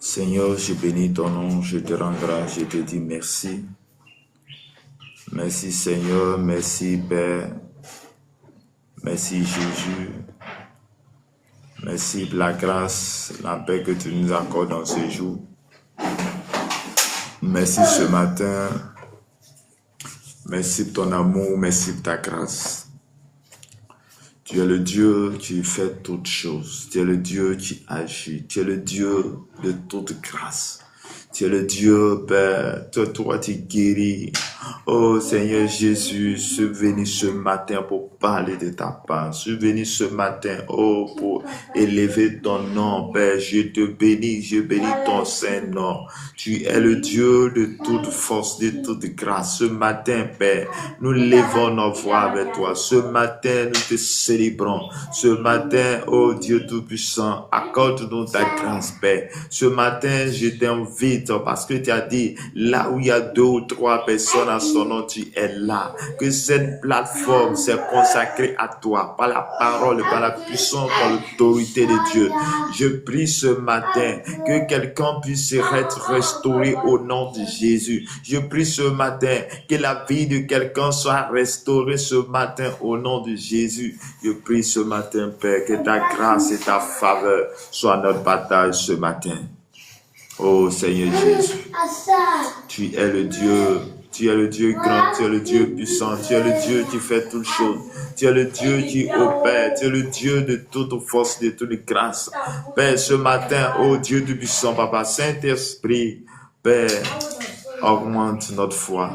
Seigneur, je bénis ton nom, je te rends grâce, je te dis merci. Merci Seigneur, merci Père, merci Jésus. Merci pour la grâce, la paix que tu nous accordes dans ce jour. Merci ce matin. Merci pour ton amour, merci pour ta grâce. Tu es le Dieu qui fait toutes choses. Tu es le Dieu qui agit. Tu es le Dieu de toute grâce. Tu es le Dieu, Père. Toi, tu guéris. Oh Seigneur Jésus, je suis venu ce matin pour parler de ta part. Je suis venu ce matin, oh, pour élever ton nom, Père. Je te bénis, je bénis ton Saint-Nom. Tu es le Dieu de toute force, de toute grâce. Ce matin, Père, nous levons nos voix avec toi. Ce matin, nous te célébrons. Ce matin, oh Dieu Tout-Puissant, accorde-nous ta grâce, Père. Ce matin, je t'invite parce que tu as dit, là où il y a 2 ou 3 personnes à son nom, tu es là. Que cette plateforme soit consacrée à toi, par la parole, par la puissance, par l'autorité de Dieu. Je prie ce matin que quelqu'un puisse être restauré au nom de Jésus. Je prie ce matin que la vie de quelqu'un soit restaurée ce matin au nom de Jésus. Je prie ce matin, Père, que ta grâce et ta faveur soient notre partage ce matin. Oh Seigneur Jésus, tu es le Dieu grand, tu es le Dieu puissant, tu es le Dieu qui fait toutes choses, tu es le Dieu qui opère, tu es le Dieu de toute force, de toute grâce. Père, ce matin, oh Dieu du puissant, Papa, Saint-Esprit, Père, augmente notre foi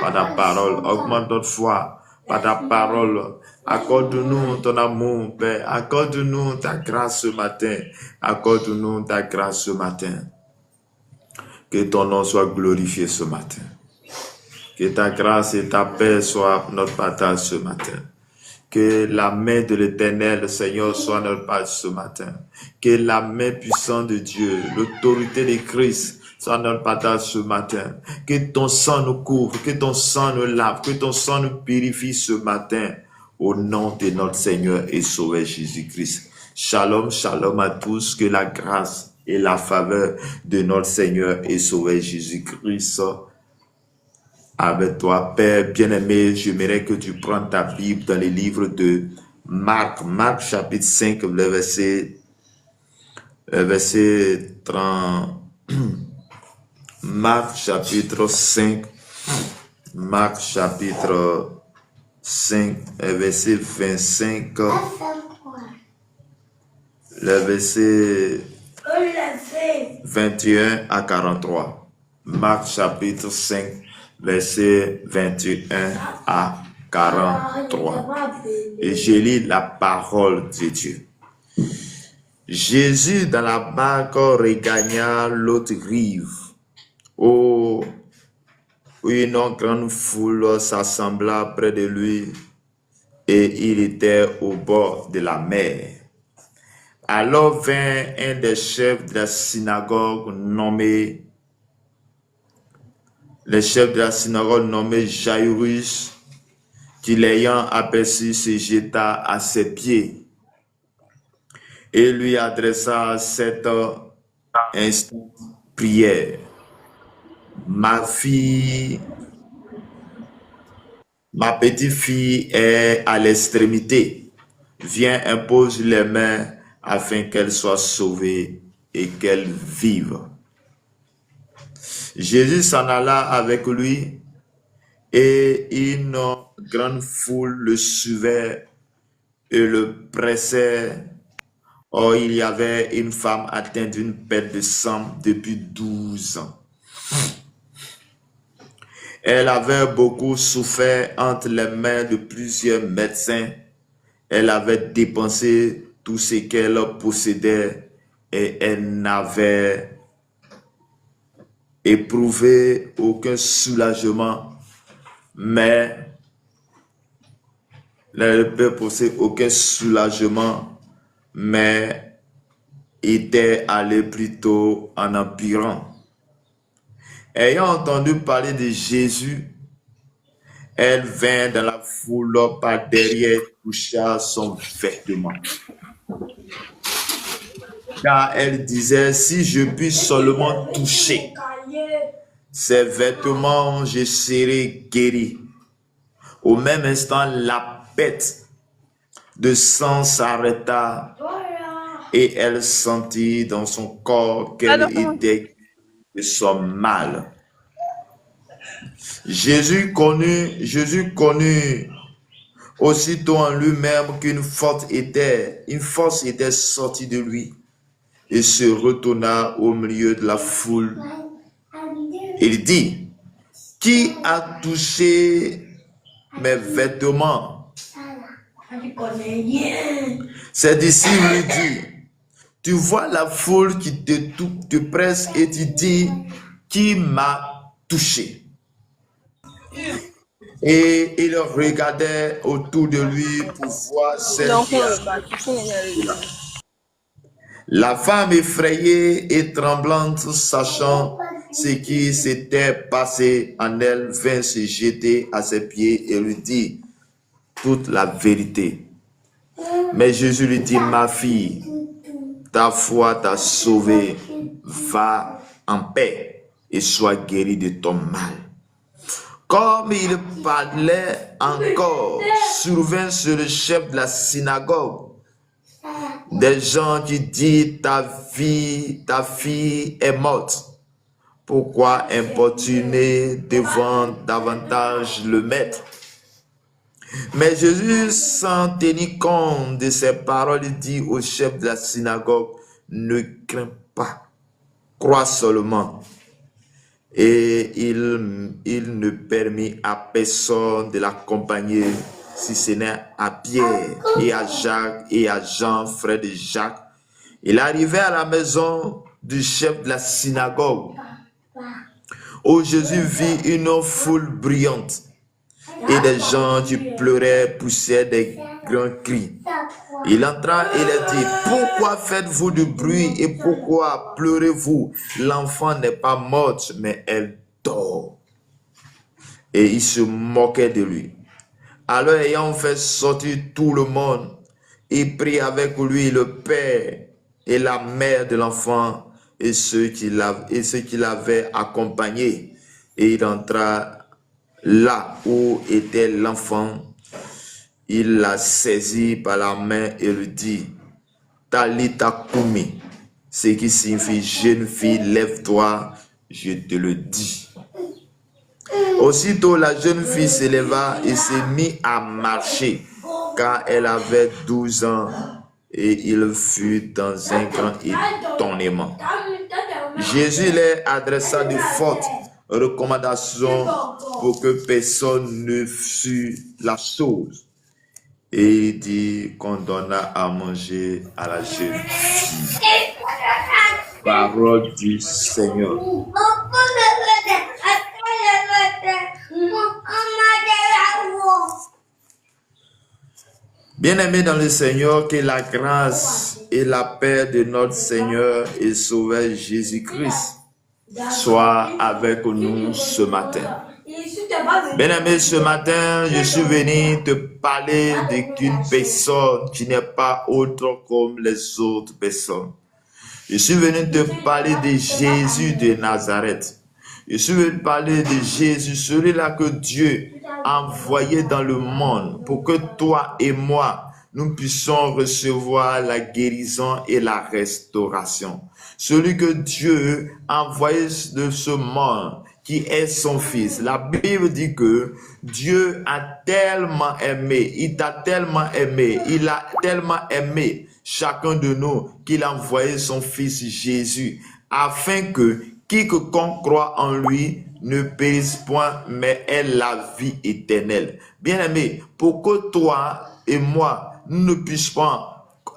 par ta parole, augmente notre foi par ta parole. Accorde-nous ton amour, Père, accorde-nous ta grâce ce matin, accorde-nous ta grâce ce matin. Que ton nom soit glorifié ce matin. Que ta grâce et ta paix soient notre partage ce matin. Que la main de l'Éternel, Seigneur, soit notre partage ce matin. Que la main puissante de Dieu, l'autorité de Christ, soit notre partage ce matin. Que ton sang nous couvre, que ton sang nous lave, que ton sang nous purifie ce matin. Au nom de notre Seigneur et Sauveur Jésus-Christ. Shalom, shalom à tous. Que la grâce et la faveur de notre Seigneur et Sauveur Jésus-Christ avec toi. Père bien-aimé, j'aimerais que tu prennes ta Bible dans les livres de Marc, chapitre 5, le verset 30. Marc chapitre 5, verset 25, le verset 21 à 43. Marc chapitre 5, verset 21 à 43. Et je lis la parole de Dieu. Jésus dans la barque regagna l'autre rive. Où une grande foule s'assembla près de lui et il était au bord de la mer. Alors vint un des chefs de la synagogue nommé Jairus, qui l'ayant aperçu se jeta à ses pieds et lui adressa cette prière. Ma petite fille est à l'extrémité. Viens, impose les mains afin qu'elle soit sauvée et qu'elle vive. Jésus s'en alla avec lui et une grande foule le suivait et le pressait. Or, il y avait une femme atteinte d'une perte de sang depuis 12 ans. Elle avait beaucoup souffert entre les mains de plusieurs médecins. Elle avait dépensé tout ce qu'elle possédait et elle n'avait éprouvé aucun soulagement, mais elle ne possédait aucun soulagement, mais était allée plutôt en empirant. Ayant entendu parler de Jésus, elle vint dans la foule par derrière, toucha son vêtement. Car elle disait, si je puis seulement toucher ses vêtements, je serai guéri. Au même instant, la perte de sang s'arrêta et elle sentit dans son corps qu'elle était de son mal. Jésus connut aussitôt en lui-même qu'une force était sortie de lui et se retourna au milieu de la foule. Il dit, qui a touché mes vêtements? Ses disciples lui disent, tu vois la foule qui te presse et tu dis, qui m'a touché? Et il regardait autour de lui pour voir ses La femme effrayée et tremblante, sachant ce qui s'était passé en elle, vint se jeter à ses pieds et lui dit toute la vérité. Mais Jésus lui dit, ma fille, ta foi t'a sauvée, va en paix et sois guérie de ton mal. Comme il parlait encore, survint sur le chef de la synagogue des gens qui disent, ta fille est morte. Pourquoi importuner devant davantage le maître? Mais Jésus, sans tenir compte de ces paroles, dit au chef de la synagogue, ne crains pas, crois seulement. Et il ne permit à personne de l'accompagner, si ce n'est à Pierre et à Jacques et à Jean, frère de Jacques. Il arrivait à la maison du chef de la synagogue, où Jésus vit une foule bruyante et des gens qui pleuraient, poussaient des grands cris. Il entra et leur dit, pourquoi faites-vous du bruit et pourquoi pleurez-vous? L'enfant n'est pas morte, mais elle dort. Et il se moquait de lui. Alors, ayant fait sortir tout le monde, il prit avec lui le père et la mère de l'enfant et ceux qui l'avaient accompagné. Et il entra là où était l'enfant. Il la saisit par la main et lui dit, Talita Kumi, ce qui signifie, jeune fille, lève-toi, je te le dis. Aussitôt, la jeune fille s'éleva et s'est mise à marcher, car elle avait 12 ans, et il fut dans un grand étonnement. Jésus leur adressa de fortes recommandations pour que personne ne sût la chose. Et il dit qu'on donna à manger à la jeune fille. Parole du Seigneur. Bien-aimés dans le Seigneur, que la grâce et la paix de notre Seigneur et Sauveur Jésus-Christ soient avec nous ce matin. Bien-aimé, ce matin, je suis venu te parler d'une personne qui n'est pas autre comme les autres personnes. Je suis venu te parler de Jésus de Nazareth. Je suis venu te parler de Jésus, celui-là que Dieu a envoyé dans le monde pour que toi et moi, nous puissions recevoir la guérison et la restauration. Celui que Dieu a envoyé de ce monde, qui est son Fils. La Bible dit que Dieu a tellement aimé, il t'a tellement aimé, il a tellement aimé chacun de nous qu'il a envoyé son Fils Jésus, afin que quiconque croit en lui ne périsse point, mais ait la vie éternelle. Bien-aimé, pour que toi et moi, nous ne puissions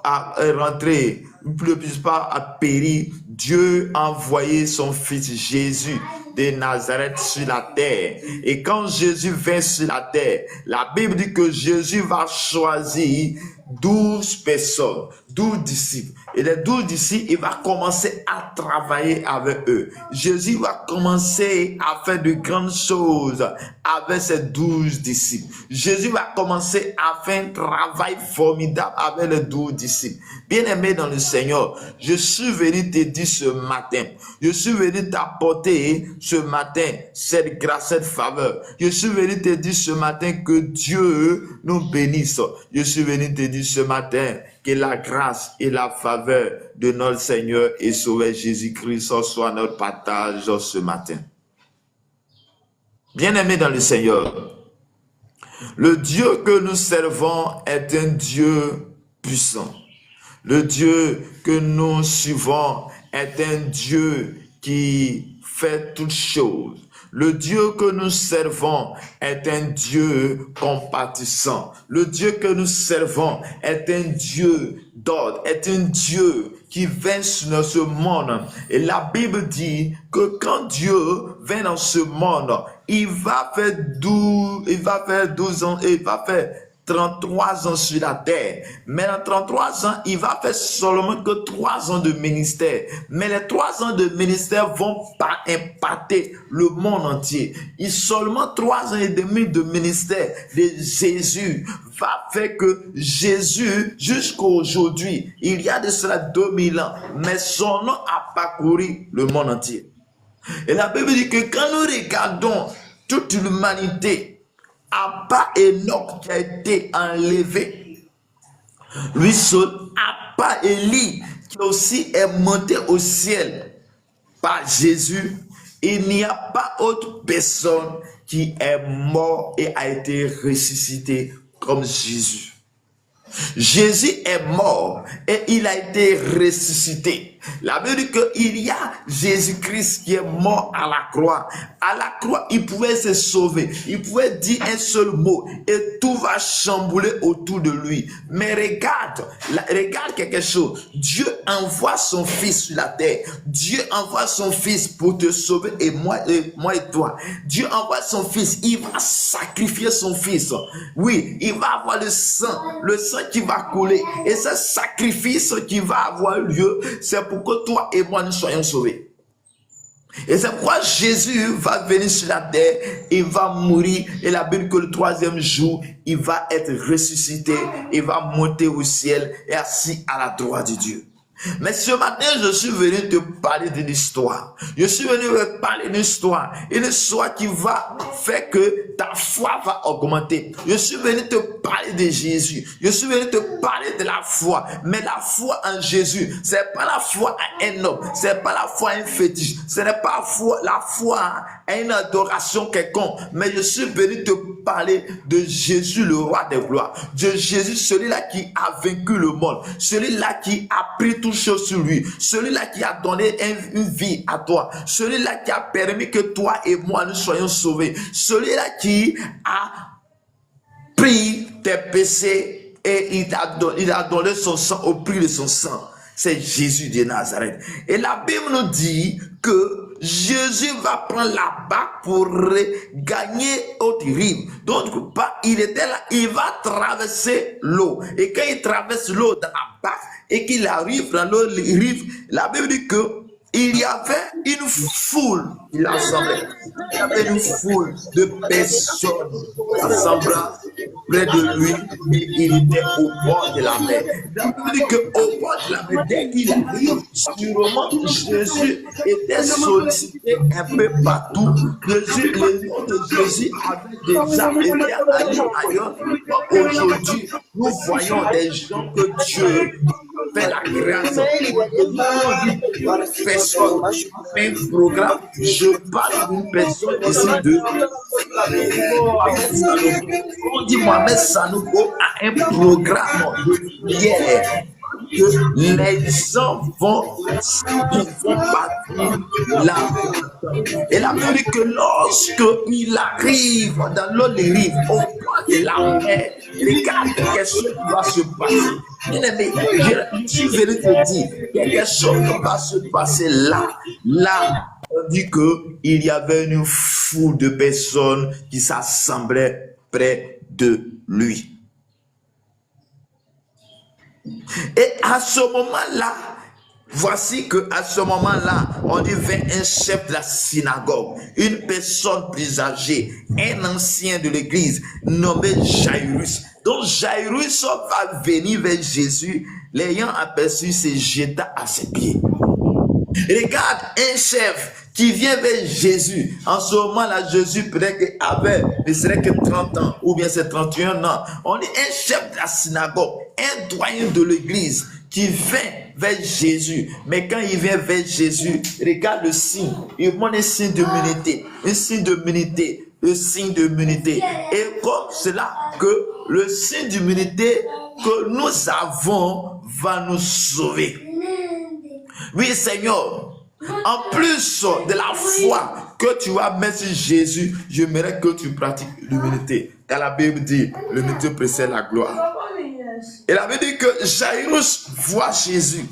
pas rentrer, ne puissions pas périr, Dieu a envoyé son Fils Jésus de Nazareth sur la terre. Et quand Jésus vient sur la terre, la Bible dit que Jésus va choisir 12 personnes, 12 disciples. Et les 12 disciples, il va commencer à travailler avec eux. Jésus va commencer à faire de grandes choses avec ses 12 disciples. Jésus va commencer à faire un travail formidable avec les 12 disciples. Bien-aimé dans le Seigneur, je suis venu te dire ce matin, je suis venu t'apporter ce matin cette grâce, cette faveur. Je suis venu te dire ce matin que Dieu nous bénisse. Je suis venu te dire ce matin que la grâce et la faveur de notre Seigneur et Sauveur Jésus-Christ soit notre partage ce matin. Bien-aimé dans le Seigneur, le Dieu que nous servons est un Dieu puissant. Le Dieu que nous suivons est un Dieu qui fait toutes choses. Le Dieu que nous servons est un Dieu compatissant. Le Dieu que nous servons est un Dieu d'ordre, est un Dieu qui vient dans ce monde. Et la Bible dit que quand Dieu vient dans ce monde, il va faire 12 ans, et il va faire 33 ans sur la terre. Mais dans 33 ans, il va faire seulement que 3 ans de ministère. Mais les 3 ans de ministère vont pas impacter le monde entier. Et seulement 3 ans et demi de ministère de Jésus va faire que Jésus, jusqu'à aujourd'hui, il y a de cela 2000 ans, mais son nom a parcouru le monde entier. Et la Bible dit que quand nous regardons toute l'humanité, à part Enoch qui a été enlevé, lui seul, à part Élie qui aussi est monté au ciel par Jésus, il n'y a pas autre personne qui est mort et a été ressuscité comme Jésus. Jésus est mort et il a été ressuscité. La Bible dit qu'il y a Jésus-Christ qui est mort à la croix. À la croix, il pouvait se sauver. Il pouvait dire un seul mot et tout va chambouler autour de lui. Mais regarde quelque chose. Dieu envoie son Fils sur la terre. Dieu envoie son Fils pour te sauver et moi et toi. Dieu envoie son Fils. Il va sacrifier son Fils. Oui, il va avoir le sang qui va couler. Et ce sacrifice qui va avoir lieu, c'est pour que toi et moi nous soyons sauvés. Et c'est pourquoi Jésus va venir sur la terre, il va mourir, et la Bible que le 3e jour, il va être ressuscité, il va monter au ciel et assis à la droite de Dieu. Mais ce matin, je suis venu te parler d'une histoire. Je suis venu te parler d'une histoire. Une histoire qui va faire que ta foi va augmenter. Je suis venu te parler de Jésus. Je suis venu te parler de la foi. Mais la foi en Jésus, c'est pas la foi à un homme. C'est pas la foi à un fétiche. Ce n'est pas la foi à une adoration quelconque. Mais je suis venu te parler de Jésus, le roi des gloires. De Jésus, celui-là qui a vaincu le monde. Celui-là qui a pris tout chose sur lui, celui-là qui a donné une vie à toi, celui-là qui a permis que toi et moi nous soyons sauvés, celui-là qui a pris tes péchés et il a donné son sang au prix de son sang. C'est Jésus de Nazareth. Et la Bible nous dit que Jésus va prendre la barque pour gagner autre rive. Donc, il était là, il va traverser l'eau. Et quand il traverse l'eau dans la barque et qu'il arrive dans l'eau rive, la Bible dit que il y avait une foule qui l'assemblait. Il y avait une foule de personnes assemblant près de lui et il était au bord de la mer. Ça veut dire qu'au bord de la mer, dès qu'il arrive, sûrement Jésus était sollicité un peu partout. Jésus, le nom de Jésus avait déjà été allé ailleurs. Aujourd'hui, nous voyons des gens que Dieu fait la grâce. Personne, un programme, je parle d'une personne ici de on dit Mohamed Sanogo a un programme de prière que les gens vont partir là. Et la Bible dit que lorsque il arrive dans l'eau des rives, au bord de la mer, regarde quelque chose qui va se passer. Bien aimé, je suis venu te dire, quelque chose va se passer là. Là, on dit qu'il y avait une foule de personnes qui s'assemblaient près de lui. Et à ce moment-là, voici qu'à ce moment-là, on y vint un chef de la synagogue, une personne plus âgée, un ancien de l'église nommé Jairus. Donc Jairus va venir vers Jésus, l'ayant aperçu, se jeta à ses pieds. Regarde un chef qui vient vers Jésus. En ce moment-là, Jésus peut-être avait, ne serait que 30 ans, ou bien c'est 31 ans. On est un chef de la synagogue, un doyen de l'église qui vient vers Jésus. Mais quand il vient vers Jésus, regarde le signe. Il montre un signe d'humilité. Un signe d'humilité. Le signe d'humilité. Et comme cela, que le signe d'humilité que nous avons va nous sauver. Oui, Seigneur. En plus de la foi que tu vas mettre sur Jésus, j'aimerais que tu pratiques l'humilité. Car la Bible dit, l'humilité précède la gloire. Et la Bible dit que Jairus voit Jésus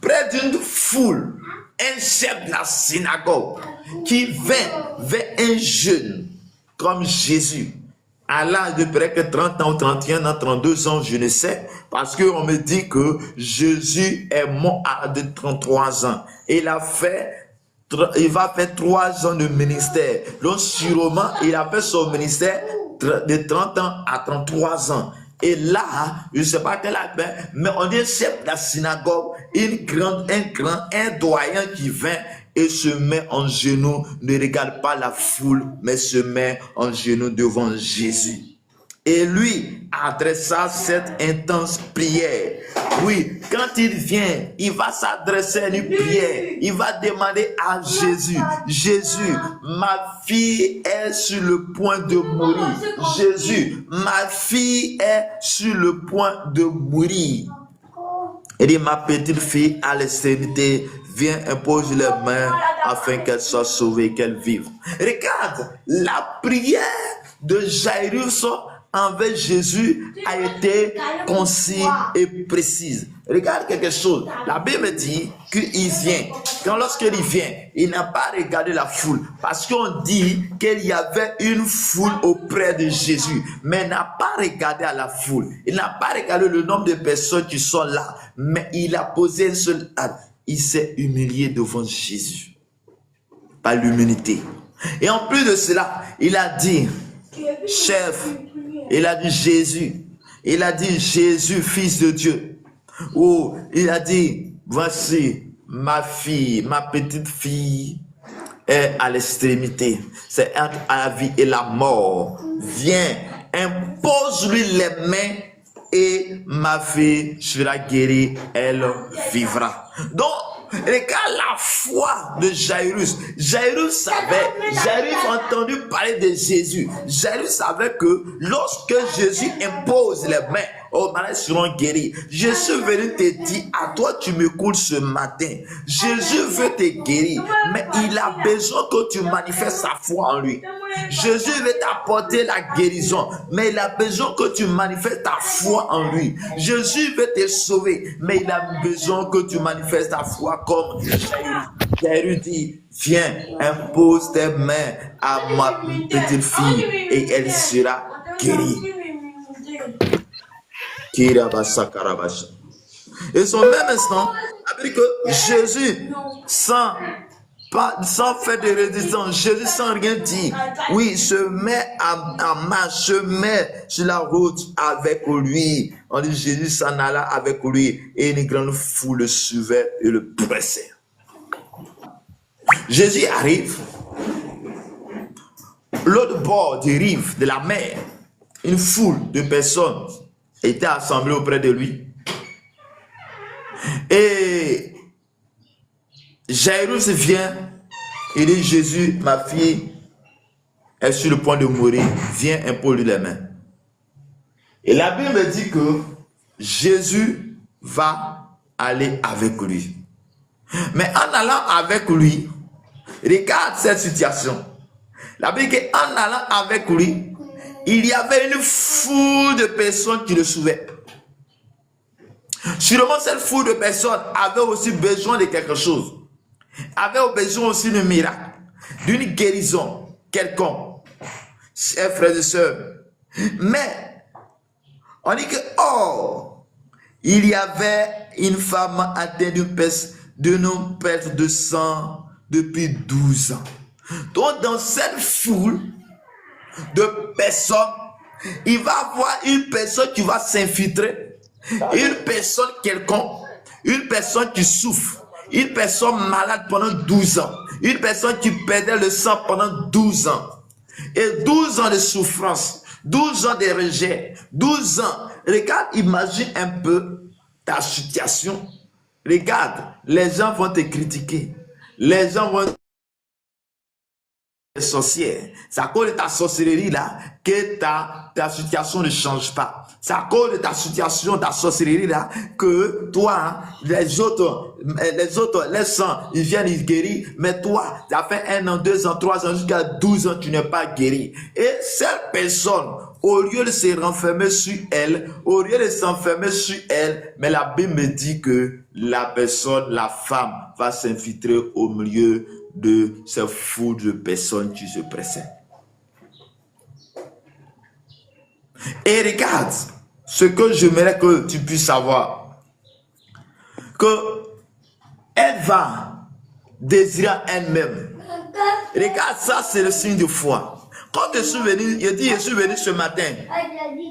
près d'une foule, un chef de la synagogue qui vint vers un jeune comme Jésus, à l'âge de près que 30 ans, 31 ans, 32 ans, je ne sais, parce qu'on me dit que Jésus est mort à de 33 ans. Et il va faire 3 ans de ministère. Donc sûrement, il a fait son ministère de 30 ans à 33 ans. Et là, je ne sais pas quel âge, mais on est chef de la synagogue, un doyen qui vient et se met en genoux, ne regarde pas la foule, mais se met en genoux devant Jésus. Et lui adressa cette intense prière. Oui, quand il vient, il va s'adresser à une prière. Il va demander à Jésus, Jésus, ma fille est sur le point de mourir. Jésus, ma fille est sur le point de mourir. Il dit, ma petite fille à l'extrémité, viens, impose les mains afin qu'elle soit sauvée, qu'elle vive. Regarde, la prière de Jairus envers Jésus a été concise et précise. Regarde quelque chose. La Bible dit qu'il vient. Lorsqu'il vient, il n'a pas regardé la foule. Parce qu'on dit qu'il y avait une foule auprès de Jésus. Mais il n'a pas regardé à la foule. Il n'a pas regardé le nombre de personnes qui sont là. Mais il a posé un seul acte. Il s'est humilié devant Jésus. Par l'humilité. Et en plus de cela, il a dit, chef, il a dit Jésus. Il a dit Jésus, fils de Dieu. Oh, il a dit, voici ma fille, ma petite fille est à l'extrémité. C'est entre la vie et la mort. Viens, impose-lui les mains et ma fille sera guérie, elle vivra. Donc, regarde la foi de Jairus. Jairus a entendu parler de Jésus. Jairus savait que lorsque Jésus impose les mains, aux malades seront guéris. Je suis venu te dire, à toi tu m'écoutes ce matin. Jésus veut te guérir, mais il a besoin que tu manifestes sa foi en lui. Jésus veut t'apporter la guérison, mais il a besoin que tu manifestes ta foi en lui. Jésus veut te sauver, mais il a besoin que tu manifestes ta foi comme Jairus dit, viens, impose tes mains à ma petite fille et elle sera guérie. Et son même instant, après que Jésus, sans Pas, sans faire de résistance. Jésus sans rien dire. Oui, se met en marche, se met sur la route avec lui. On dit Jésus s'en alla avec lui et une grande foule le suivait et le pressait. Jésus arrive. L'autre bord des rives de la mer, une foule de personnes était assemblée auprès de lui. Et Jairus vient, il dit Jésus, ma fille est sur le point de mourir, viens impose-lui les mains. Et la Bible dit que Jésus va aller avec lui. Mais en allant avec lui, regarde cette situation. La Bible dit qu'en allant avec lui, il y avait une foule de personnes qui le suivaient. Sûrement cette foule de personnes avait aussi besoin de quelque chose. Avait besoin aussi d'un miracle, d'une guérison quelconque. Chers frères et sœurs. Mais, on dit que, oh, il y avait une femme atteinte d'une perte de sang depuis 12 ans. Donc, dans cette foule de personnes, il va y avoir une personne qui va s'infiltrer, une personne quelconque, une personne qui souffre, une personne malade pendant 12 ans, une personne qui perdait le sang pendant 12 ans. Et 12 ans de souffrance, 12 ans de rejet, 12 ans. Regarde, imagine un peu ta situation. Regarde, les gens vont te critiquer. Les gens vont sorcière. C'est à cause de ta sorcellerie là que ta situation ne change pas. C'est à cause de ta situation, ta sorcellerie là que toi, les autres, les sangs, ils viennent, ils guérissent. Mais toi, ça fait 1 an, 2 ans, 3 ans, jusqu'à 12 ans, tu n'es pas guéri. Et cette personne, au lieu de se renfermer sur elle, au lieu de s'enfermer sur elle, mais la Bible me dit que la personne, la femme, va s'infiltrer au milieu de ces foules de personnes qui se pressaient. Et regarde, ce que j'aimerais que tu puisses savoir, que elle va désirer elle-même. Regarde, ça c'est le signe de foi. Quand je suis venu, je dis, je suis venu ce matin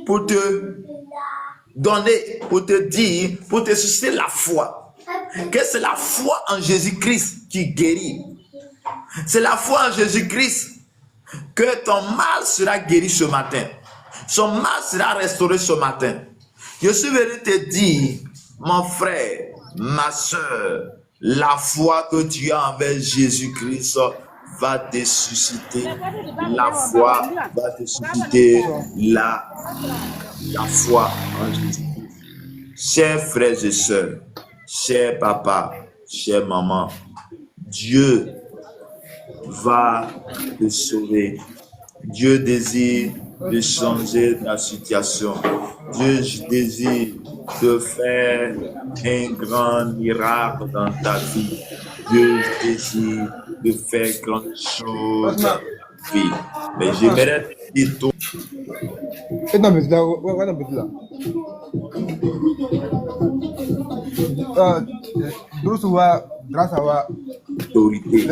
pour te donner, pour te dire, pour te susciter la foi. Que c'est la foi en Jésus-Christ qui guérit. C'est la foi en Jésus-Christ que ton mal sera guéri ce matin. Son mal sera restauré ce matin. Je suis venu te dire, mon frère, ma soeur, la foi que tu as envers Jésus-Christ va te susciter. La foi va te susciter la foi en Jésus-Christ. Chers frères et sœurs, chers papas, chers mamans, Dieu va te sauver. Dieu désire de changer ta situation. Dieu désire de faire un grand miracle dans ta vie. Dieu désire de faire grandes choses dans ta vie. Mais j'aimerais te dire tout. Autorité.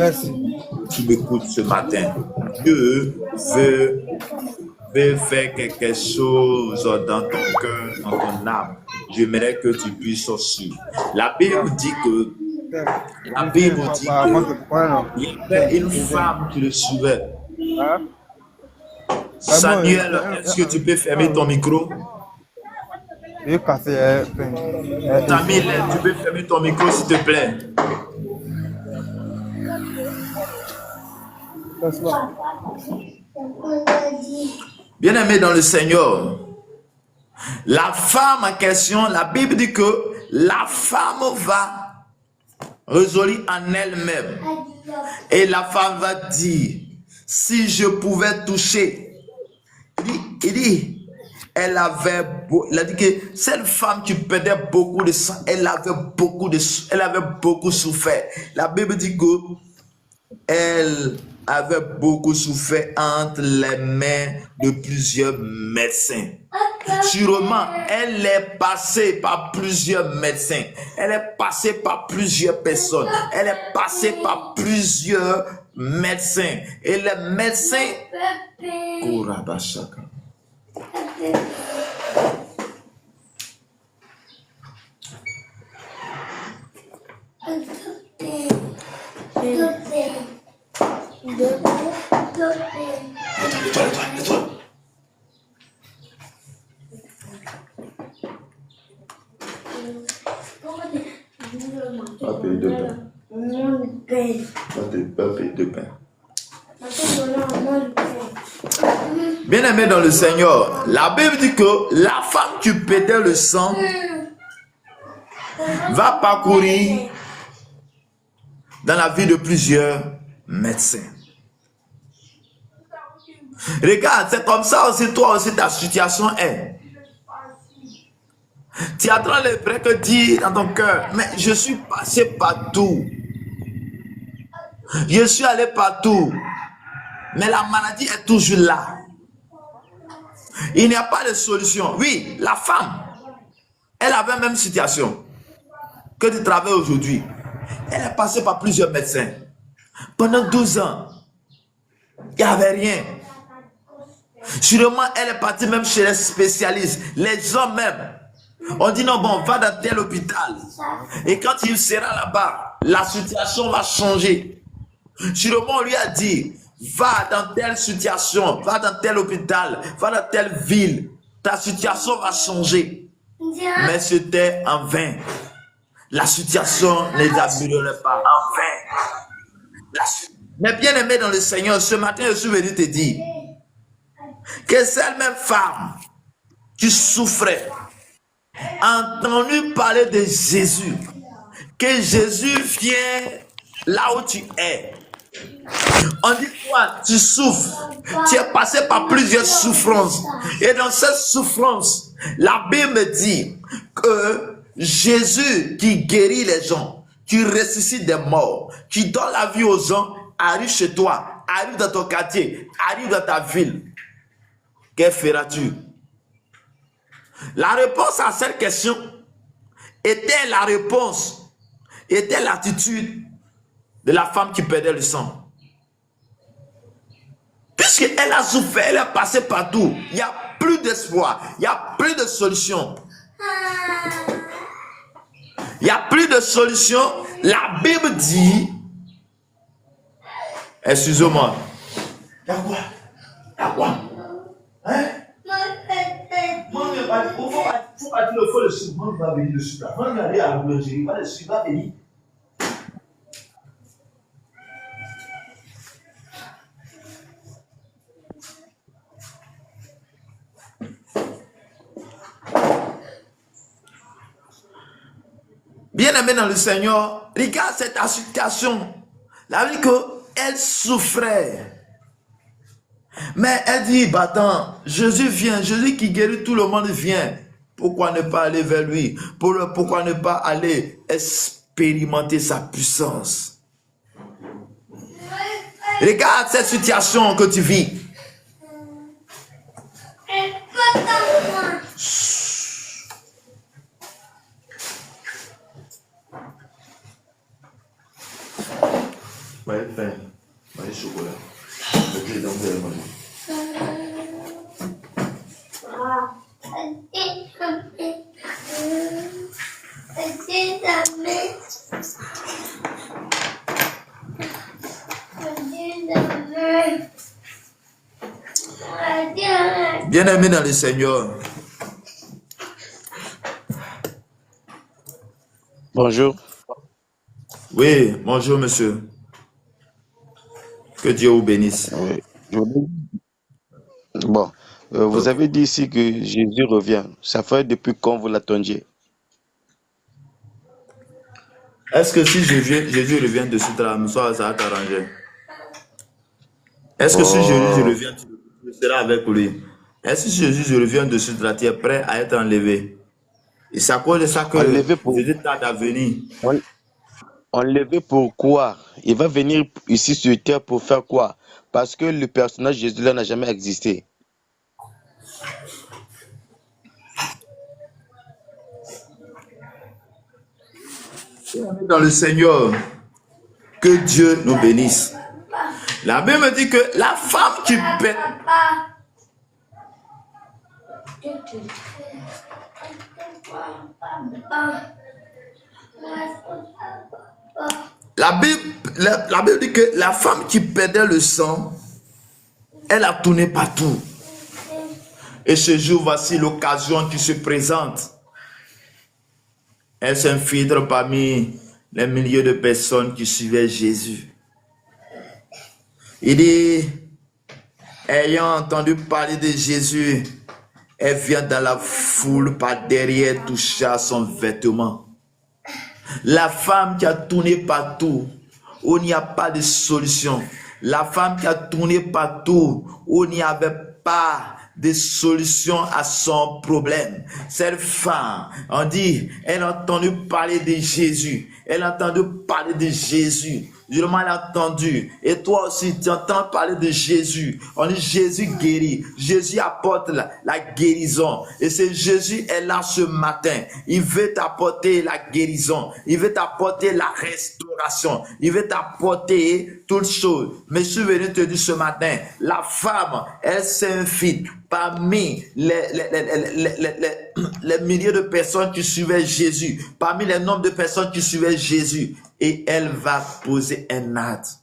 Tu m'écoutes ce matin. Dieu veut faire quelque chose dans ton cœur, dans ton âme. J'aimerais que tu puisses suivre. La Bible dit que il y avait une femme qui le suivait. Samuel, est-ce que tu peux fermer ton micro? Samuel, tu peux fermer ton micro s'il te plaît? Bien-aimé dans le Seigneur, la femme en question, la Bible dit que la femme va résoudre en elle-même. Et la femme va dire, si je pouvais toucher, il dit, elle a dit que cette femme qui perdait beaucoup de sang, elle avait beaucoup souffert. La Bible dit que elle avait beaucoup souffert entre les mains de plusieurs médecins. Sûrement, elle est passée par plusieurs médecins. Elle est passée par plusieurs personnes. Elle est passée par plusieurs médecins. Et les médecins... Korabashaka. Pas payer de pain. Pas payer de pain. Bien-aimé dans le Seigneur, la Bible dit que la femme qui perdait le sang va parcourir dans la vie de plusieurs médecins. Regarde, c'est comme ça aussi, toi aussi, ta situation est. Tu as dans le vrai que dire dans ton cœur, mais je suis passé partout. Je suis allé partout. Mais la maladie est toujours là. Il n'y a pas de solution. Oui, la femme, elle avait la même situation que tu travailles aujourd'hui. Elle est passée par plusieurs médecins. Pendant 12 ans, il n'y avait rien. Sûrement, elle est partie même chez les spécialistes. Les hommes même. On dit non, bon, va dans tel hôpital. Et quand il sera là-bas, la situation va changer. Sûrement, on lui a dit, va dans telle situation, va dans tel hôpital, va dans telle ville. Ta situation va changer. Mais c'était en vain. La situation ne les améliorait pas. En vain. Mais bien aimé dans le Seigneur, ce matin, je suis venu te dire que cette même femme qui souffrait, a entendu parler de Jésus, que Jésus vient là où tu es. On dit toi, tu souffres, tu es passé par plusieurs souffrances. Et dans cette souffrance, la Bible me dit que Jésus qui guérit les gens, qui ressuscite des morts, qui donne la vie aux gens, arrive chez toi, arrive dans ton quartier, arrive dans ta ville. Que feras-tu? La réponse à cette question était la réponse, était l'attitude de la femme qui perdait le sang. Puisqu'elle a souffert, elle est passée partout. Il n'y a plus d'espoir, il n'y a plus de solution. Il n'y a plus de solution. La Bible dit, excusez-moi, il y a quoi? Il y a quoi? Hein? Faut pas dire le faux, le sucre. Moi, va venir le sucre. Moi, je vais aller à la boulangerie. Le sucre va venir. Bien-aimé dans le Seigneur, regarde cette situation. La vie qu'elle souffrait. Mais elle dit, bah attends, Jésus vient, Jésus qui guérit tout le monde vient. Pourquoi ne pas aller vers lui? Pourquoi ne pas aller expérimenter sa puissance? Regarde cette situation que tu vis. Pain, chocolat. Bien-aimé dans le Seigneur. Bonjour. Oui, bonjour monsieur. Que Dieu vous bénisse. Oui. Bon, vous avez dit ici que Jésus revient. Ça fait depuis quand vous l'attendiez? Est-ce que si Jésus revient de suite à la maison, ça va t'arranger? Est-ce que si Jésus revient, tu seras avec lui? Est-ce que si Jésus revient de suite là, tu es prêt à être enlevé? Et c'est à cause de ça que Enlevé pour... Jésus tarde à venir. enlevé pour quoi? Il va venir ici sur terre pour faire quoi? Parce que le personnage Jésus là n'a jamais existé. Dans le Seigneur, que Dieu nous bénisse. La Bible dit que la femme qui pète, la Bible dit que la femme qui perdait le sang, elle a tourné partout. Et ce jour, voici l'occasion qui se présente. Elle s'infiltre parmi les milliers de personnes qui suivaient Jésus. Il dit, ayant entendu parler de Jésus, elle vient dans la foule par derrière toucher à son vêtement. La femme qui a tourné partout, où il n'y a pas de solution. La femme qui a tourné partout, où il n'y avait pas de solution à son problème. Cette femme, on dit, elle a entendu parler de Jésus. Elle a entendu parler de Jésus. Je l'ai entendu. Et toi aussi, tu entends parler de Jésus. On dit Jésus guérit. Jésus apporte la guérison. Et c'est Jésus est là ce matin. Il veut t'apporter la guérison. Il veut t'apporter la restauration. Il veut t'apporter toutes choses. Mais je suis venu te dire ce matin, la femme, elle s'infiltre parmi les milliers de personnes qui suivaient Jésus, parmi les nombres de personnes qui suivaient Jésus, et elle va poser un acte.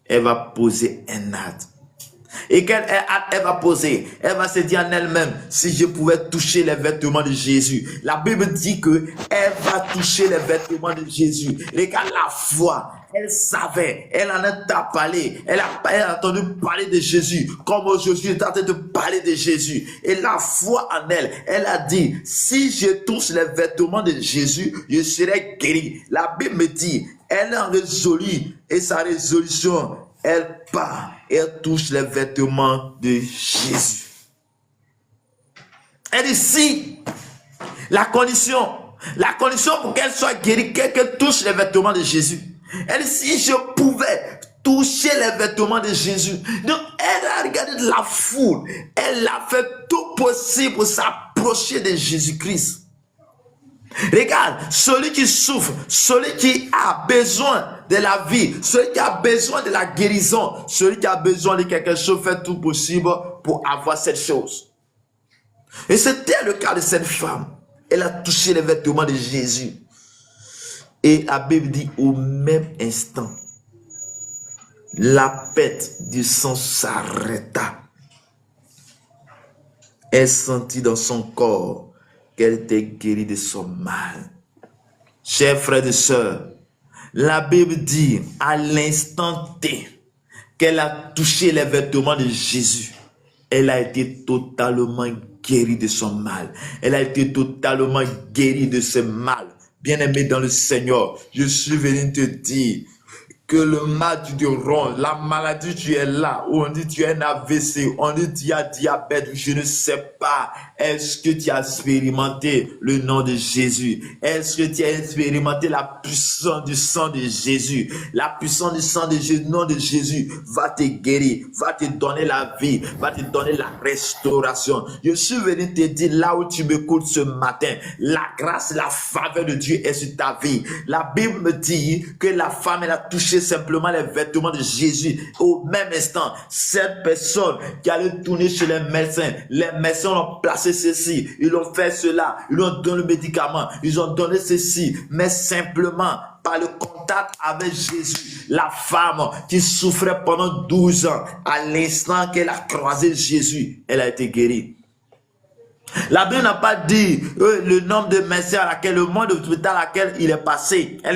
Elle va poser un acte. Et quel acte elle va poser? Elle va se dire en elle-même, si je pouvais toucher les vêtements de Jésus. La Bible dit que elle va toucher les vêtements de Jésus. Regarde la foi. Elle savait, elle en a parlé, elle a entendu parler de Jésus, comme Jésus est en train de parler de Jésus. Et la foi en elle, elle a dit, si je touche les vêtements de Jésus, je serai guéri. La Bible me dit, elle a résolu, et sa résolution, elle part, elle touche les vêtements de Jésus. Elle dit, si, la condition pour qu'elle soit guérie, qu'elle touche les vêtements de Jésus. Elle dit, si je pouvais toucher les vêtements de Jésus. Donc, elle a regardé la foule. Elle a fait tout possible pour s'approcher de Jésus-Christ. Regarde, celui qui souffre, celui qui a besoin de la vie, celui qui a besoin de la guérison, celui qui a besoin de quelque chose, fait tout possible pour avoir cette chose. Et c'était le cas de cette femme. Elle a touché les vêtements de Jésus. Et la Bible dit au même instant, la perte du sang s'arrêta. Elle sentit dans son corps qu'elle était guérie de son mal. Chers frères et sœurs, la Bible dit à l'instant T qu'elle a touché les vêtements de Jésus. Elle a été totalement guérie de son mal. Elle a été totalement guérie de ce mal. Bien-aimé dans le Seigneur, je suis venu te dire que le mal du rond, la maladie tu es là, on dit tu es un AVC, on dit tu as diabète, je ne sais pas. Est-ce que tu as expérimenté le nom de Jésus? Est-ce que tu as expérimenté la puissance du sang de Jésus? La puissance du sang de Jésus, le nom de Jésus va te guérir, va te donner la vie, va te donner la restauration. Je suis venu te dire là où tu m'écoutes ce matin, la grâce, la faveur de Dieu est sur ta vie. La Bible me dit que la femme, elle a touché simplement les vêtements de Jésus. Au même instant, cette personne qui allait tourner chez les médecins ont placé ceci, ils ont fait cela, ils ont donné le médicament, ils ont donné ceci, mais simplement par le contact avec Jésus, la femme qui souffrait pendant 12 ans, à l'instant qu'elle a croisé Jésus, elle a été guérie. La Bible n'a pas dit le nombre de médecins à laquelle, le monde d'hôpital à laquelle elle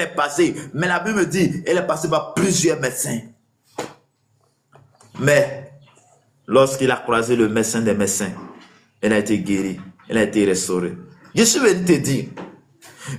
est passée, mais la Bible dit, elle est passée par plusieurs médecins. Mais, lorsqu'il a croisé le médecin des médecins, elle a été guérie, elle a été restaurée. Je suis venu te dire,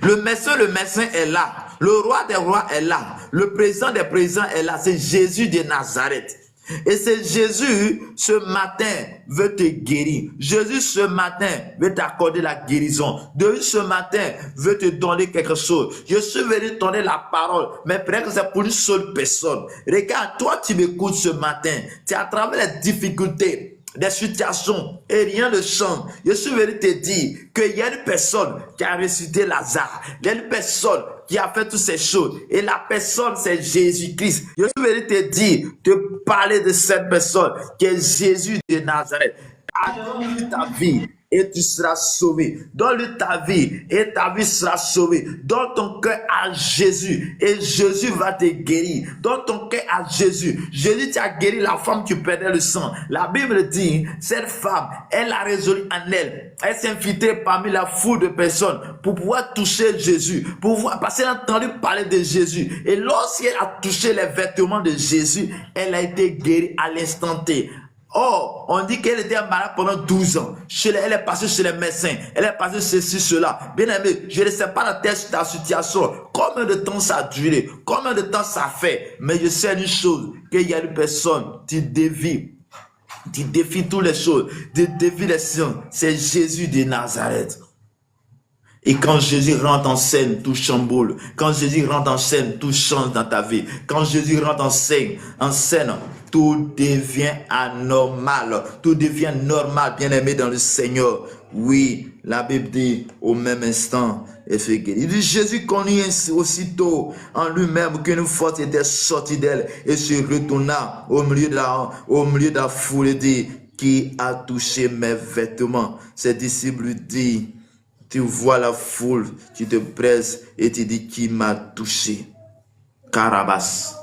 le médecin est là, le roi des rois est là, le président des présidents est là, c'est Jésus de Nazareth. Et c'est Jésus, ce matin, veut te guérir. Jésus, ce matin, veut t'accorder la guérison. Jésus, ce matin, veut te donner quelque chose. Je suis venu te donner la parole, mais peut-être que c'est pour une seule personne. Regarde, toi, tu m'écoutes ce matin. Tu es à travers les difficultés, des situations, et rien ne change. Je suis venu te dire qu'il y a une personne qui a ressuscité Lazare. Il y a une personne qui a fait toutes ces choses. Et la personne, c'est Jésus-Christ. Je suis venu te dire, te parler de cette personne qui est Jésus de Nazareth. Donne-lui ta vie et tu seras sauvé. Donne-lui ta vie et ta vie sera sauvée. Donne ton cœur à Jésus et Jésus va te guérir. Donne ton cœur à Jésus. Jésus t'a guéri la femme qui perdait le sang. La Bible dit, cette femme, elle a résolu en elle. Elle s'est infiltrée parmi la foule de personnes pour pouvoir toucher Jésus. Parce qu'elle a entendu parler de Jésus. Et lorsqu'elle a touché les vêtements de Jésus, elle a été guérie à l'instant T. Oh, on dit qu'elle était malade pendant 12 ans. Elle est passée chez les médecins. Elle est passée ceci, cela. Bien aimé, je ne sais pas ta situation. Combien de temps ça a duré? Combien de temps ça fait? Mais je sais une chose, qu'il y a une personne qui défie toutes les choses, qui défie les sciences. C'est Jésus de Nazareth. Et quand Jésus rentre en scène, tout chamboule. Quand Jésus rentre en scène, tout change dans ta vie. Quand Jésus rentre en scène, tout devient anormal. Tout devient normal, bien-aimé dans le Seigneur. Oui, la Bible dit, au même instant, elle fait guérir. Il dit, Jésus connut aussitôt en lui-même qu'une force était sortie d'elle et se retourna au milieu de la foule et dit, qui a touché mes vêtements? Ses disciples lui disent, tu vois la foule, tu te presses et tu dis qui m'a touché. Carabas.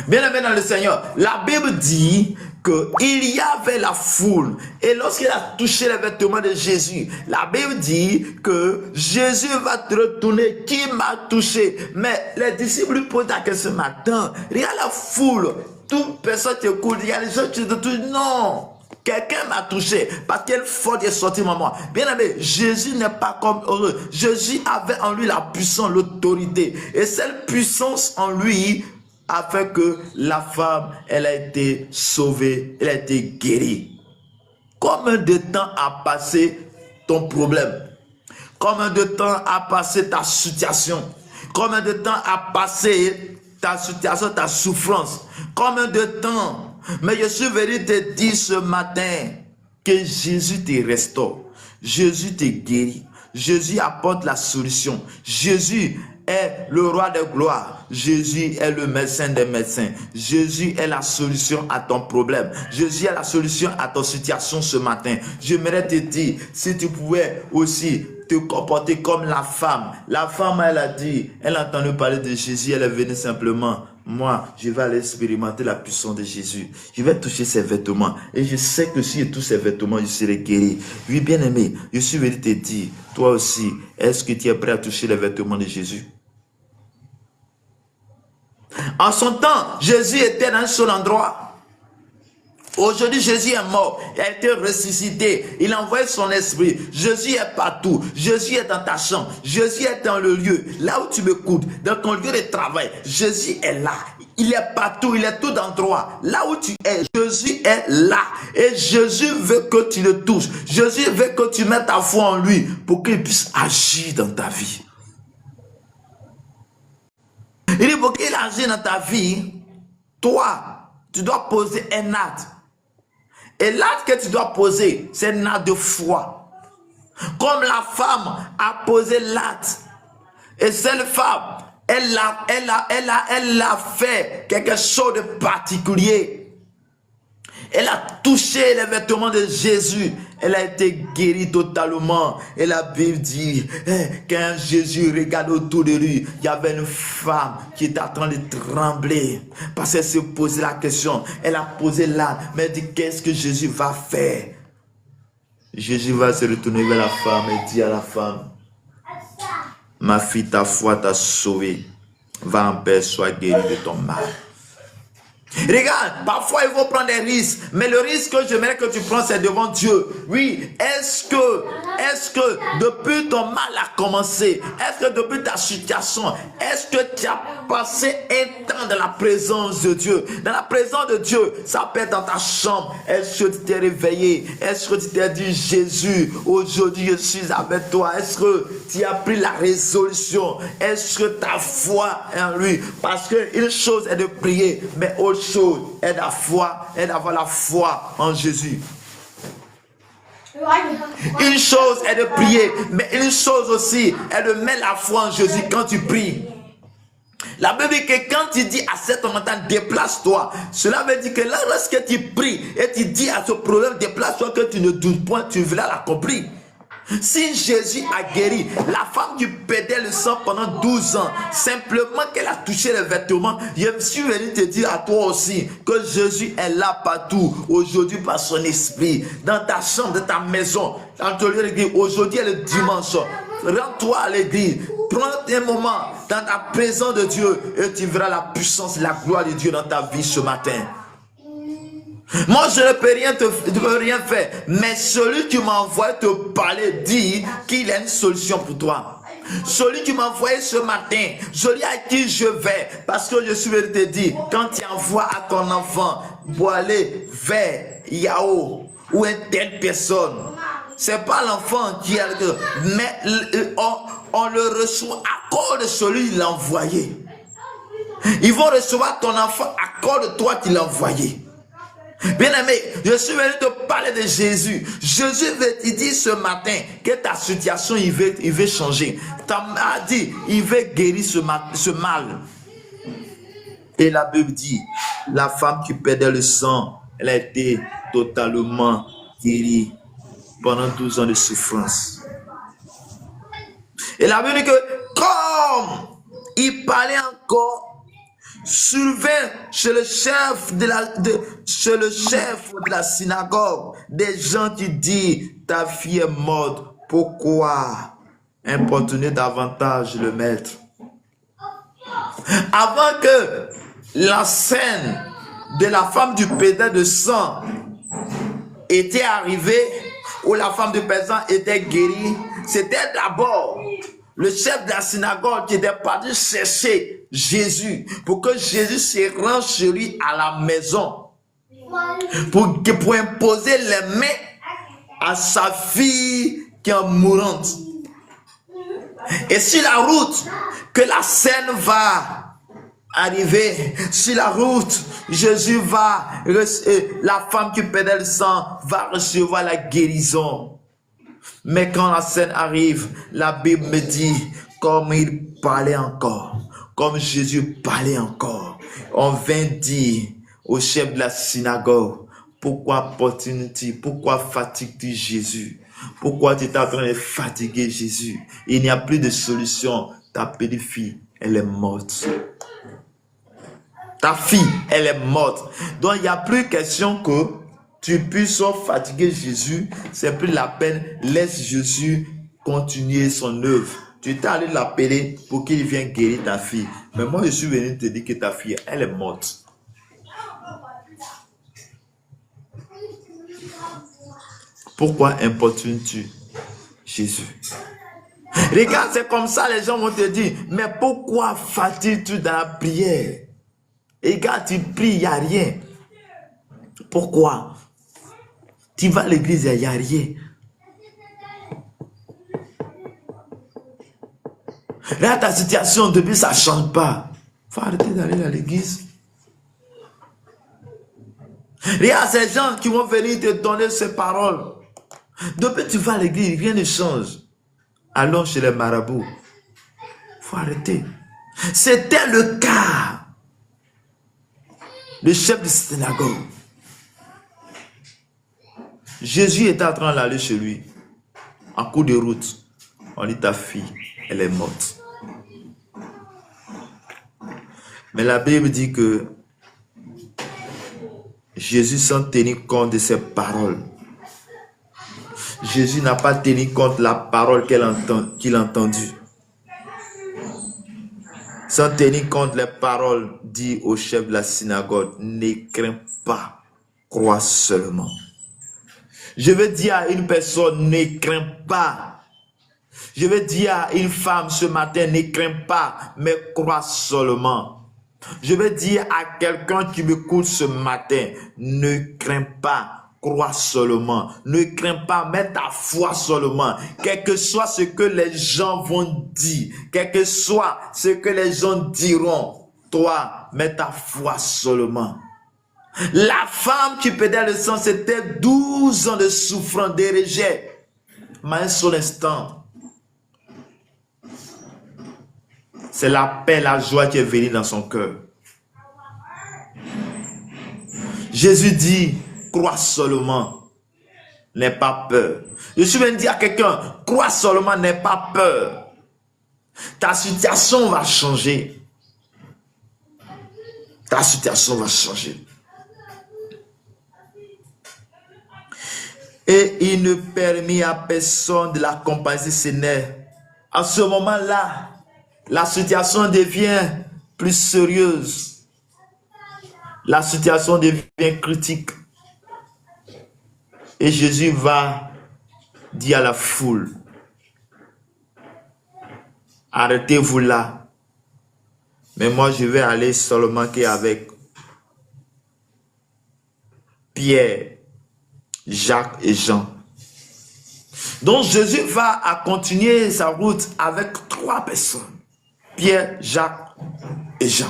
Bien aimé dans le Seigneur, la Bible dit qu'il y avait la foule. Et lorsqu'il a touché les vêtements de Jésus, la Bible dit que Jésus va te retourner. Qui m'a touché? Mais les disciples lui posent la question ce matin. Regarde la foule. Toute personne t'écoute. Il y a des gens qui te disent non. Quelqu'un m'a touché parce qu'une faute est sortie de moi. Bien aimé, Jésus n'est pas comme eux. Jésus avait en lui la puissance, l'autorité. Et cette puissance en lui a fait que la femme, elle a été sauvée, elle a été guérie. Combien de temps a passé ton problème? Combien de temps a passé ta situation? Combien de temps a passé ta situation, ta souffrance? Combien de temps? Mais je suis venu te dire ce matin que Jésus te restaure. Jésus te guérit. Jésus apporte la solution. Jésus est le roi de gloire. Jésus est le médecin des médecins. Jésus est la solution à ton problème. Jésus est la solution à ton situation ce matin. J'aimerais te dire, si tu pouvais aussi te comporter comme la femme. La femme, elle a dit, elle a entendu parler de Jésus, elle est venue simplement. Moi, je vais aller expérimenter la puissance de Jésus. Je vais toucher ses vêtements. Et je sais que si je touche ses vêtements, je serai guéri. Oui, bien aimé, je suis venu te dire, toi aussi, est-ce que tu es prêt à toucher les vêtements de Jésus? En son temps, Jésus était dans un seul endroit. Aujourd'hui, Jésus est mort. Il a été ressuscité. Il a envoyé son esprit. Jésus est partout. Jésus est dans ta chambre. Jésus est dans le lieu. Là où tu m'écoutes, dans ton lieu de travail. Jésus est là. Il est partout. Il est tout endroit. Là où tu es, Jésus est là. Et Jésus veut que tu le touches. Jésus veut que tu mettes ta foi en lui pour qu'il puisse agir dans ta vie. Il dit pour qu'il agisse dans ta vie, toi, tu dois poser un acte. Et l'acte que tu dois poser, c'est un acte de foi. Comme la femme a posé l'acte. Et cette femme, elle a fait quelque chose de particulier. Elle a touché les vêtements de Jésus. Elle a été guérie totalement. Et la Bible dit, quand Jésus regarde autour de lui, il y avait une femme qui était en train de trembler. Parce qu'elle se posait la question. Elle a posé là, mais elle dit, qu'est-ce que Jésus va faire? Jésus va se retourner vers la femme et dit à la femme, ma fille, ta foi t'a sauvée. Va en paix, sois guérie de ton mal. Regarde, parfois il faut prendre des risques, mais le risque que j'aimerais que tu prends, c'est devant Dieu. Oui, est-ce que depuis ton mal a commencé, est-ce que depuis ta situation, est-ce que tu as passé un temps dans la présence de Dieu? Dans la présence de Dieu, ça peut être dans ta chambre. Est-ce que tu t'es réveillé? Est-ce que tu t'es dit, Jésus, aujourd'hui je suis avec toi? Est-ce que tu as pris la résolution? Est-ce que ta foi en lui? Parce qu'une chose est de prier, mais autre chose est d'avoir la foi en Jésus. Une chose est de prier, mais une chose aussi est de mettre la foi en Jésus quand tu pries. La Bible dit que quand tu dis à cet homme, déplace-toi, cela veut dire que là, lorsque tu pries et tu dis à ce problème, déplace-toi, que tu ne doutes point, tu verras l'accomplir. Si Jésus a guéri la femme qui perdait le sang pendant 12 ans, simplement qu'elle a touché les vêtements, je me suis venu te dire à toi aussi que Jésus est là partout, aujourd'hui par son esprit, dans ta chambre, dans ta maison, dans ton lieu d'église. Aujourd'hui est le dimanche, rends-toi à l'église, prends un moment dans ta présence de Dieu et tu verras la puissance, la gloire de Dieu dans ta vie ce matin. Moi, je ne peux rien faire, mais celui qui m'a envoyé te parler dit qu'il a une solution pour toi. Celui qui m'a envoyé ce matin, celui à qui je vais, parce que je suis venu te dire, quand tu envoies à ton enfant pour aller vers Yahoo ou une telle personne, c'est pas l'enfant qui a le... Mais on le reçoit à cause de celui qui l'a envoyé. Ils vont recevoir ton enfant à cause de toi qui l'as envoyé. Bien-aimé, je suis venu te parler de Jésus. Jésus veut te dire ce matin que ta situation, il veut changer. Ta maladie, il veut guérir ce mal. Et la Bible dit, la femme qui perdait le sang, elle a été totalement guérie pendant 12 ans de souffrance. Et la Bible dit que comme il parlait encore, survint chez le chef de la synagogue des gens qui disent, ta fille est morte, pourquoi importuner davantage le maître? Avant que la scène de la femme du pédant de sang était arrivée, où la femme du pédant était guérie, c'était d'abord le chef de la synagogue qui était parti chercher Jésus pour que Jésus se rende chez lui à la maison pour imposer les mains à sa fille qui est mourante. Et sur la route que la scène va arriver, sur la route, Jésus va, la femme qui perdait le sang va recevoir la guérison. Mais quand la scène arrive, la Bible me dit, comme il parlait encore, comme Jésus parlait encore, on vint dire au chef de la synagogue, pourquoi importunes-tu, pourquoi fatigues-tu Jésus? Pourquoi tu es en train de fatiguer Jésus? Il n'y a plus de solution. Ta petite fille, elle est morte. Ta fille, elle est morte. Donc, il n'y a plus question que tu puisses fatiguer Jésus. C'est plus la peine. Laisse Jésus continuer son œuvre. Tu t'es allé l'appeler pour qu'il vienne guérir ta fille. Mais moi, je suis venu te dire que ta fille, elle est morte. Pourquoi importunes-tu Jésus? Regarde, c'est comme ça, les gens vont te dire, mais pourquoi fatigues-tu dans la prière? Et quand tu pries, il n'y a rien. Pourquoi? Tu vas à l'église, il n'y a rien. Là, ta situation, depuis, ça ne change pas. Il faut arrêter d'aller à l'église. Regarde, ces gens qui vont venir te donner ces paroles. Depuis que tu vas à l'église, rien ne change. Allons chez les marabouts. Il faut arrêter. C'était le cas. Le chef de synagogue. Jésus était en train d'aller chez lui. En cours de route, on dit ta fille, elle est morte. Mais la Bible dit que Jésus, sans tenir compte de ses paroles, Jésus n'a pas tenu compte de la parole qu'il a entendue. sans tenir compte les paroles, dit au chef de la synagogue, ne crains pas, crois seulement. Je veux dire à une personne, ne crains pas. Je veux dire à une femme ce matin, ne crains pas, mais crois seulement. Je veux dire à quelqu'un qui m'écoute ce matin, ne crains pas, crois seulement. Ne crains pas, mets ta foi seulement. Quel que soit ce que les gens vont dire, quel que soit ce que les gens diront, toi, mets ta foi seulement. La femme qui perdait le sang, c'était 12 ans de souffrance, de rejet. Mais un seul instant, c'est la paix, la joie qui est venue dans son cœur. Jésus dit, crois seulement, n'aie pas peur. Je suis venu dire à quelqu'un, crois seulement, n'aie pas peur. Ta situation va changer. Ta situation va changer. Et il ne permit à personne de l'accompagner, ce n'est. À ce moment-là, la situation devient plus sérieuse. La situation devient critique. Et Jésus va dire à la foule, arrêtez-vous là. Mais moi, je vais aller seulement qu'avec Pierre, Jacques et Jean. Donc Jésus va continuer sa route avec 3 personnes. Pierre, Jacques et Jean.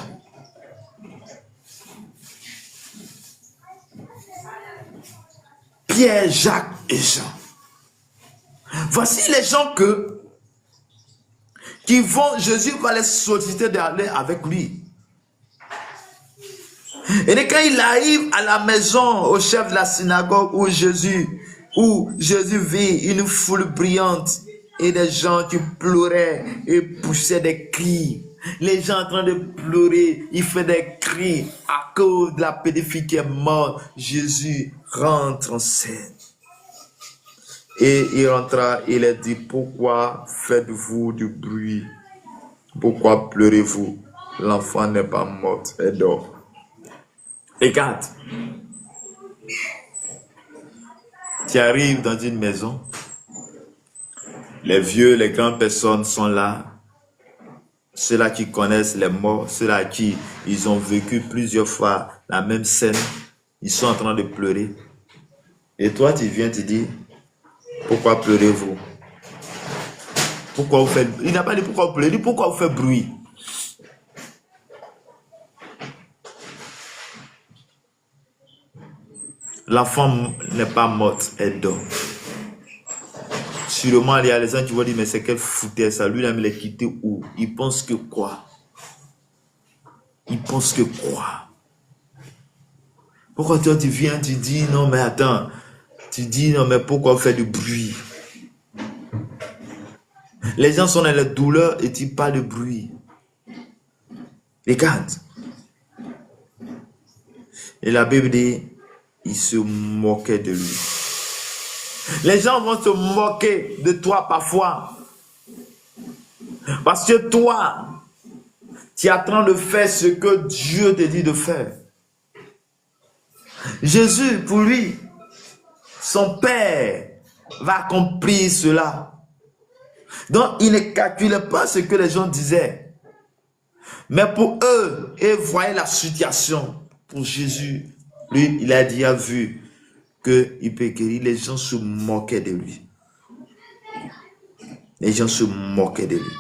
Pierre, Jacques et Jean. Voici les gens qui vont, Jésus va les solliciter d'aller avec lui. Et quand il arrive à la maison, au chef de la synagogue où Jésus vit une foule brillante et des gens qui pleuraient et poussaient des cris. Les gens en train de pleurer, il fait des cris à cause de la petite fille qui est morte. Jésus rentre en scène. Et il rentra, il a dit, pourquoi faites-vous du bruit? Pourquoi pleurez-vous? L'enfant n'est pas mort, elle dort. Regarde, tu arrives dans une maison, les vieux, les grandes personnes sont là, ceux-là qui connaissent les morts, ceux-là qui ils ont vécu plusieurs fois la même scène, ils sont en train de pleurer. Et toi, tu viens te dire, pourquoi pleurez-vous? Pourquoi vous faites... Il n'a pas dit pourquoi vous pleurez, il dit pourquoi vous faites bruit. L'enfant n'est pas morte, elle dort. Sûrement, il y a les gens qui vont dire, mais c'est quelle foutaise ça. Lui, il a mis les quitter où? Il pense que quoi? Il pense que quoi? Pourquoi toi, tu viens, tu dis, non, mais attends. Tu dis, non, mais pourquoi faire du bruit? Les gens sont dans la douleur et tu parles de bruit. Regarde. Et la Bible dit, il se moquait de lui. Les gens vont se moquer de toi parfois. Parce que toi, tu es en train de faire ce que Dieu te dit de faire. Jésus, pour lui, son Père va accomplir cela. Donc, il ne calculait pas ce que les gens disaient. Mais pour eux, ils voyaient la situation. Pour Jésus, lui, il a déjà vu qu'il peut guérir. Les gens se moquaient de lui. Les gens se moquaient de lui.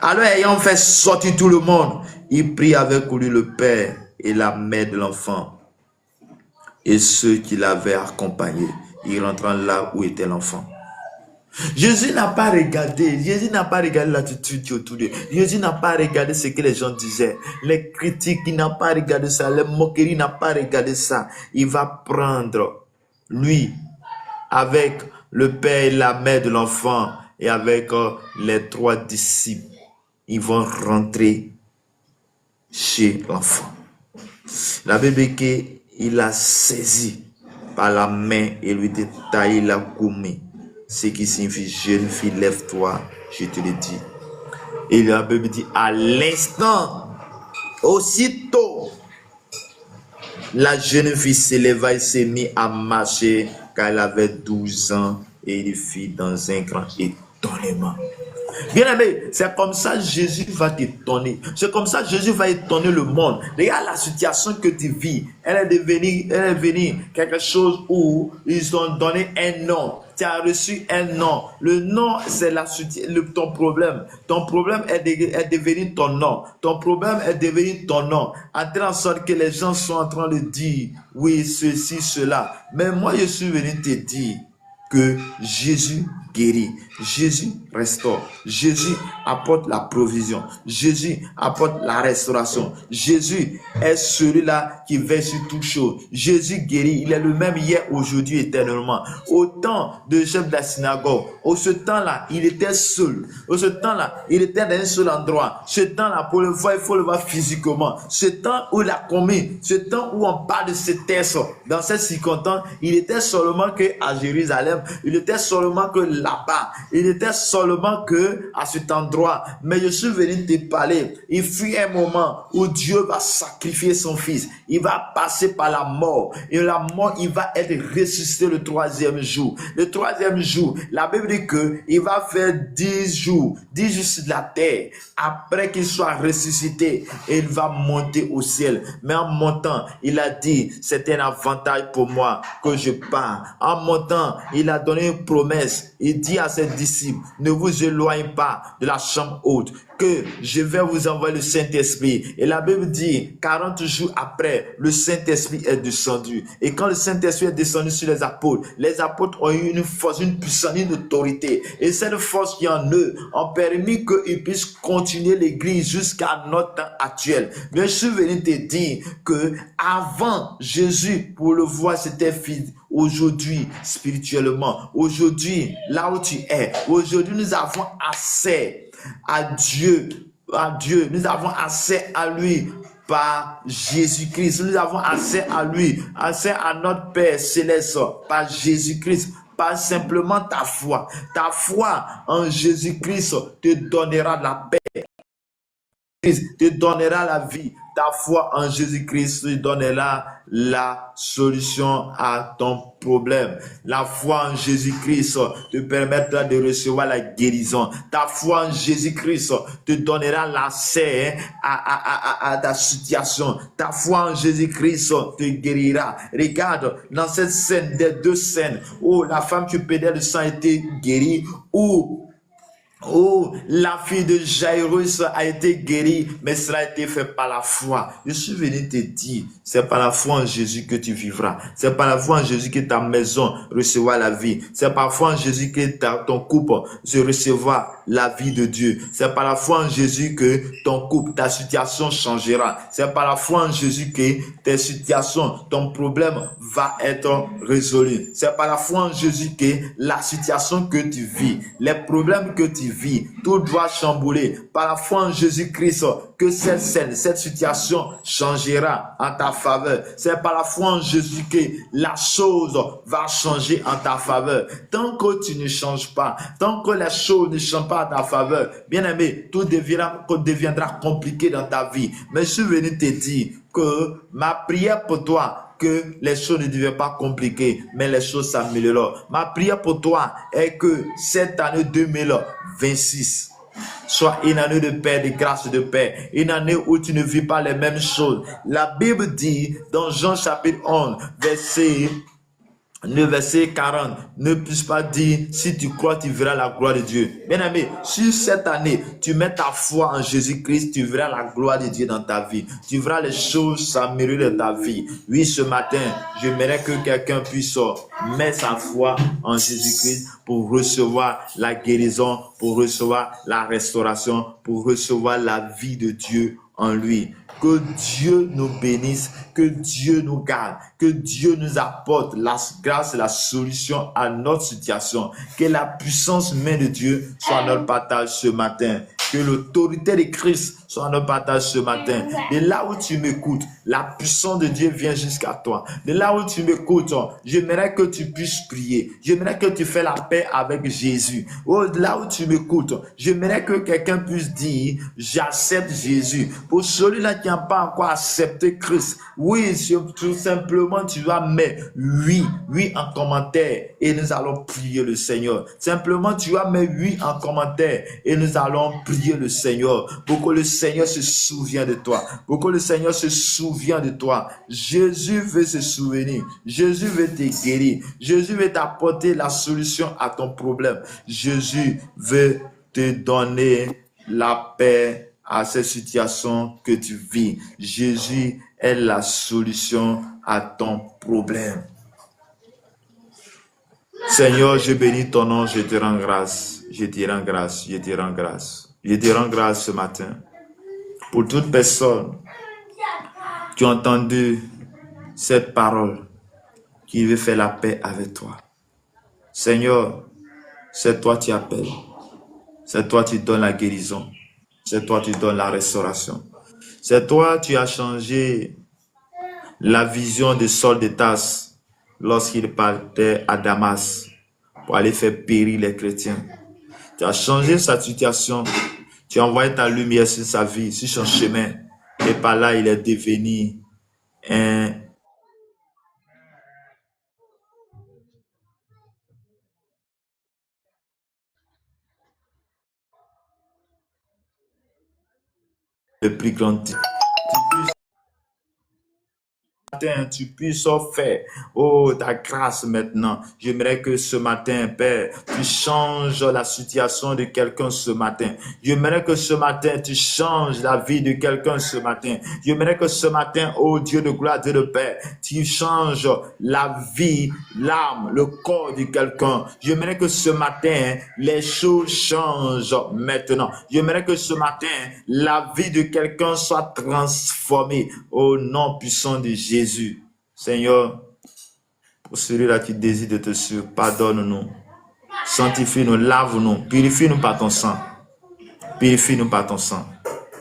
Alors, ayant fait sortir tout le monde, il prit avec lui le père et la mère de l'enfant et ceux qui l'avaient accompagné. Il rentra là où était l'enfant. Jésus n'a pas regardé. Jésus n'a pas regardé l'attitude qui est autour de lui. Jésus n'a pas regardé ce que les gens disaient. Les critiques, il n'a pas regardé ça. Les moqueries, il n'a pas regardé ça. Il va prendre lui avec le père et la mère de l'enfant et avec les 3 disciples. Ils vont rentrer chez l'enfant. La Bible dit qu'il a saisi par la main et lui détaillé la goumée. Ce qui signifie, jeune fille, lève-toi, je te le dis. Et la Bible dit, à l'instant, Aussitôt, la jeune fille s'éleva et s'est mise à marcher car elle avait 12 ans et il fit dans un grand étonnement. Bien-aimé, c'est comme ça Jésus va t'étonner. C'est comme ça Jésus va étonner le monde. Regarde la situation que tu vis. Elle est devenue quelque chose où ils ont donné un nom. Tu as reçu un nom. Le nom, c'est ton problème. Ton problème est devenu ton nom. Ton problème est devenu ton nom. En telle sorte que les gens sont en train de dire, oui, ceci, cela. Mais moi, je suis venu te dire que Jésus guérit, Jésus restaure, Jésus apporte la provision, Jésus apporte la restauration, Jésus est celui-là qui veille sur toutes choses, Jésus guérit, il est le même hier, aujourd'hui, éternellement. Au temps de chef de la synagogue, au ce temps-là, il était seul, au ce temps-là, il était dans un seul endroit, ce temps-là, pour le voir, il faut le voir physiquement, ce temps où il a commis, ce temps où on parle de ce texte, dans cette circonstance, il était seulement qu'à Jérusalem, il était seulement que là-bas, il était seulement que à cet endroit. Mais je suis venu te parler. Il fut un moment où Dieu va sacrifier son fils. Il va passer par la mort. Et la mort, il va être ressuscité le 3e jour. Le 3e jour, la Bible dit que il va faire 10 jours sur la terre. Après qu'il soit ressuscité, et il va monter au ciel. Mais en montant, il a dit, c'est un avantage pour moi que je pars. En montant, il a donné une promesse. Il dit à ses disciples, ne vous éloignez pas de la chambre haute, que je vais vous envoyer le Saint-Esprit. Et la Bible dit, 40 jours après, le Saint-Esprit est descendu. Et quand le Saint-Esprit est descendu sur les apôtres ont eu une force, une puissance, une autorité. Et cette force qui en eux ont permis qu'ils puissent continuer l'église jusqu'à notre temps actuel. Mais je suis venu te dire que avant Jésus, pour le voir, c'était fils. Aujourd'hui, spirituellement, aujourd'hui, là où tu es, aujourd'hui, nous avons accès à Dieu, nous avons accès à lui par Jésus-Christ, nous avons accès à lui, accès à notre Père Céleste par Jésus-Christ. Pas simplement ta foi en Jésus-Christ te donnera la paix, te donnera la vie. Ta foi en Jésus-Christ te donnera la solution à ton problème. La foi en Jésus-Christ te permettra de recevoir la guérison. Ta foi en Jésus-Christ te donnera l'accès à ta situation. Ta foi en Jésus-Christ te guérira. Regarde, dans cette scène, des deux scènes, où la femme qui pédait le sang a été guérie, où la fille de Jairus a été guérie, mais cela a été fait par la foi. Je suis venu te dire, c'est par la foi en Jésus que tu vivras. C'est par la foi en Jésus que ta maison recevra la vie. C'est par la foi en Jésus que ton couple recevra la vie de Dieu. C'est par la foi en Jésus que ton couple, ta situation changera. C'est par la foi en Jésus que tes situations, ton problème va être résolu. C'est par la foi en Jésus que la situation que tu vis, les problèmes que tu vis, tout doit chambouler. Par la foi en Jésus-Christ que cette situation changera en ta faveur. C'est par la foi en Jésus que la chose va changer en ta faveur. Tant que tu ne changes pas, tant que les choses ne changent pas en ta faveur, bien aimé, tout deviendra compliqué dans ta vie. Mais je suis venu te dire que ma prière pour toi, que les choses ne deviennent pas compliquées, mais les choses s'améliorent. Ma prière pour toi est que cette année 2026 soit une année de paix, de grâce, de paix. Une année où tu ne vis pas les mêmes choses. La Bible dit dans Jean chapitre 11, verset 40, ne puisse pas dire, si tu crois, tu verras la gloire de Dieu. Bien aimé, si cette année, tu mets ta foi en Jésus-Christ, tu verras la gloire de Dieu dans ta vie. Tu verras les choses s'améliorer dans ta vie. Oui, ce matin, j'aimerais que quelqu'un puisse mettre sa foi en Jésus-Christ pour recevoir la guérison, pour recevoir la restauration, pour recevoir la vie de Dieu en lui. Que Dieu nous bénisse, que Dieu nous garde, que Dieu nous apporte la grâce et la solution à notre situation. Que la puissance même de Dieu soit notre partage ce matin. Que l'autorité de Christ soit notre partage ce matin. Et là où tu m'écoutes, La puissance de Dieu vient jusqu'à toi. De là où tu m'écoutes, j'aimerais que tu puisses prier. J'aimerais que tu fasses la paix avec Jésus. Oh, de là où tu m'écoutes, j'aimerais que quelqu'un puisse dire, j'accepte Jésus. Pour celui-là qui n'a pas encore accepté Christ, oui, tout simplement, tu dois mettre oui en commentaire et nous allons prier le Seigneur. Simplement, tu dois mettre oui en commentaire et nous allons prier le Seigneur pour que le Seigneur se souvienne de toi. Pour que le Seigneur se souvienne de toi. Jésus veut se souvenir. Jésus veut te guérir. Jésus veut t'apporter la solution à ton problème. Jésus veut te donner la paix à ces situations que tu vis. Jésus est la solution à ton problème. Seigneur, je bénis ton nom, je te rends grâce. Je te rends grâce, je te rends grâce. Je te rends grâce ce matin pour toute personne qui a entendu cette parole, qui veut faire la paix avec toi. Seigneur, c'est toi qui appelles. C'est toi qui donnes la guérison. C'est toi qui donnes la restauration. C'est toi qui as changé la vision de Saul de Tarse lorsqu'il partait à Damas pour aller faire périr les chrétiens. Tu as changé sa situation. Tu as envoyé ta lumière sur sa vie, sur son chemin. Et par là, il est devenu un le plus grand. Tu puisses faire, oh, ta grâce maintenant. J'aimerais que ce matin, Père, tu changes la situation de quelqu'un ce matin. J'aimerais que ce matin, tu changes la vie de quelqu'un ce matin. J'aimerais que ce matin, oh Dieu de gloire, Dieu de paix, tu changes la vie, l'âme, le corps de quelqu'un. J'aimerais que ce matin, les choses changent maintenant. J'aimerais que ce matin, la vie de quelqu'un soit transformée au nom puissant de Jésus. Seigneur, pour celui-là qui désire de te suivre, pardonne-nous, sanctifie-nous, lave-nous, purifie-nous par ton sang. Purifie-nous par ton sang.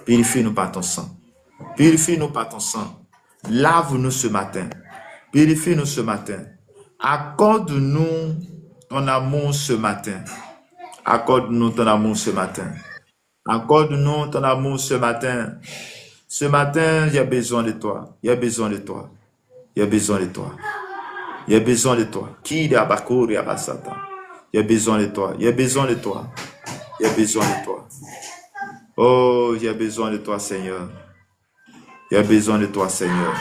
Purifie-nous par ton sang. Purifie-nous par ton sang. Lave-nous ce matin. Purifie-nous ce matin. Accorde-nous ton amour ce matin. Accorde-nous ton amour ce matin. Accorde-nous ton amour ce matin. Ce matin, il y a besoin de toi. Il y a besoin de toi. Il y a besoin de toi. Il y a besoin de toi. Qui de Abakori Abasata. Il y a besoin de toi. Il y a besoin de toi. Il y a besoin de toi. Oh, il y a besoin de toi, Seigneur. Il y a besoin de toi, Seigneur.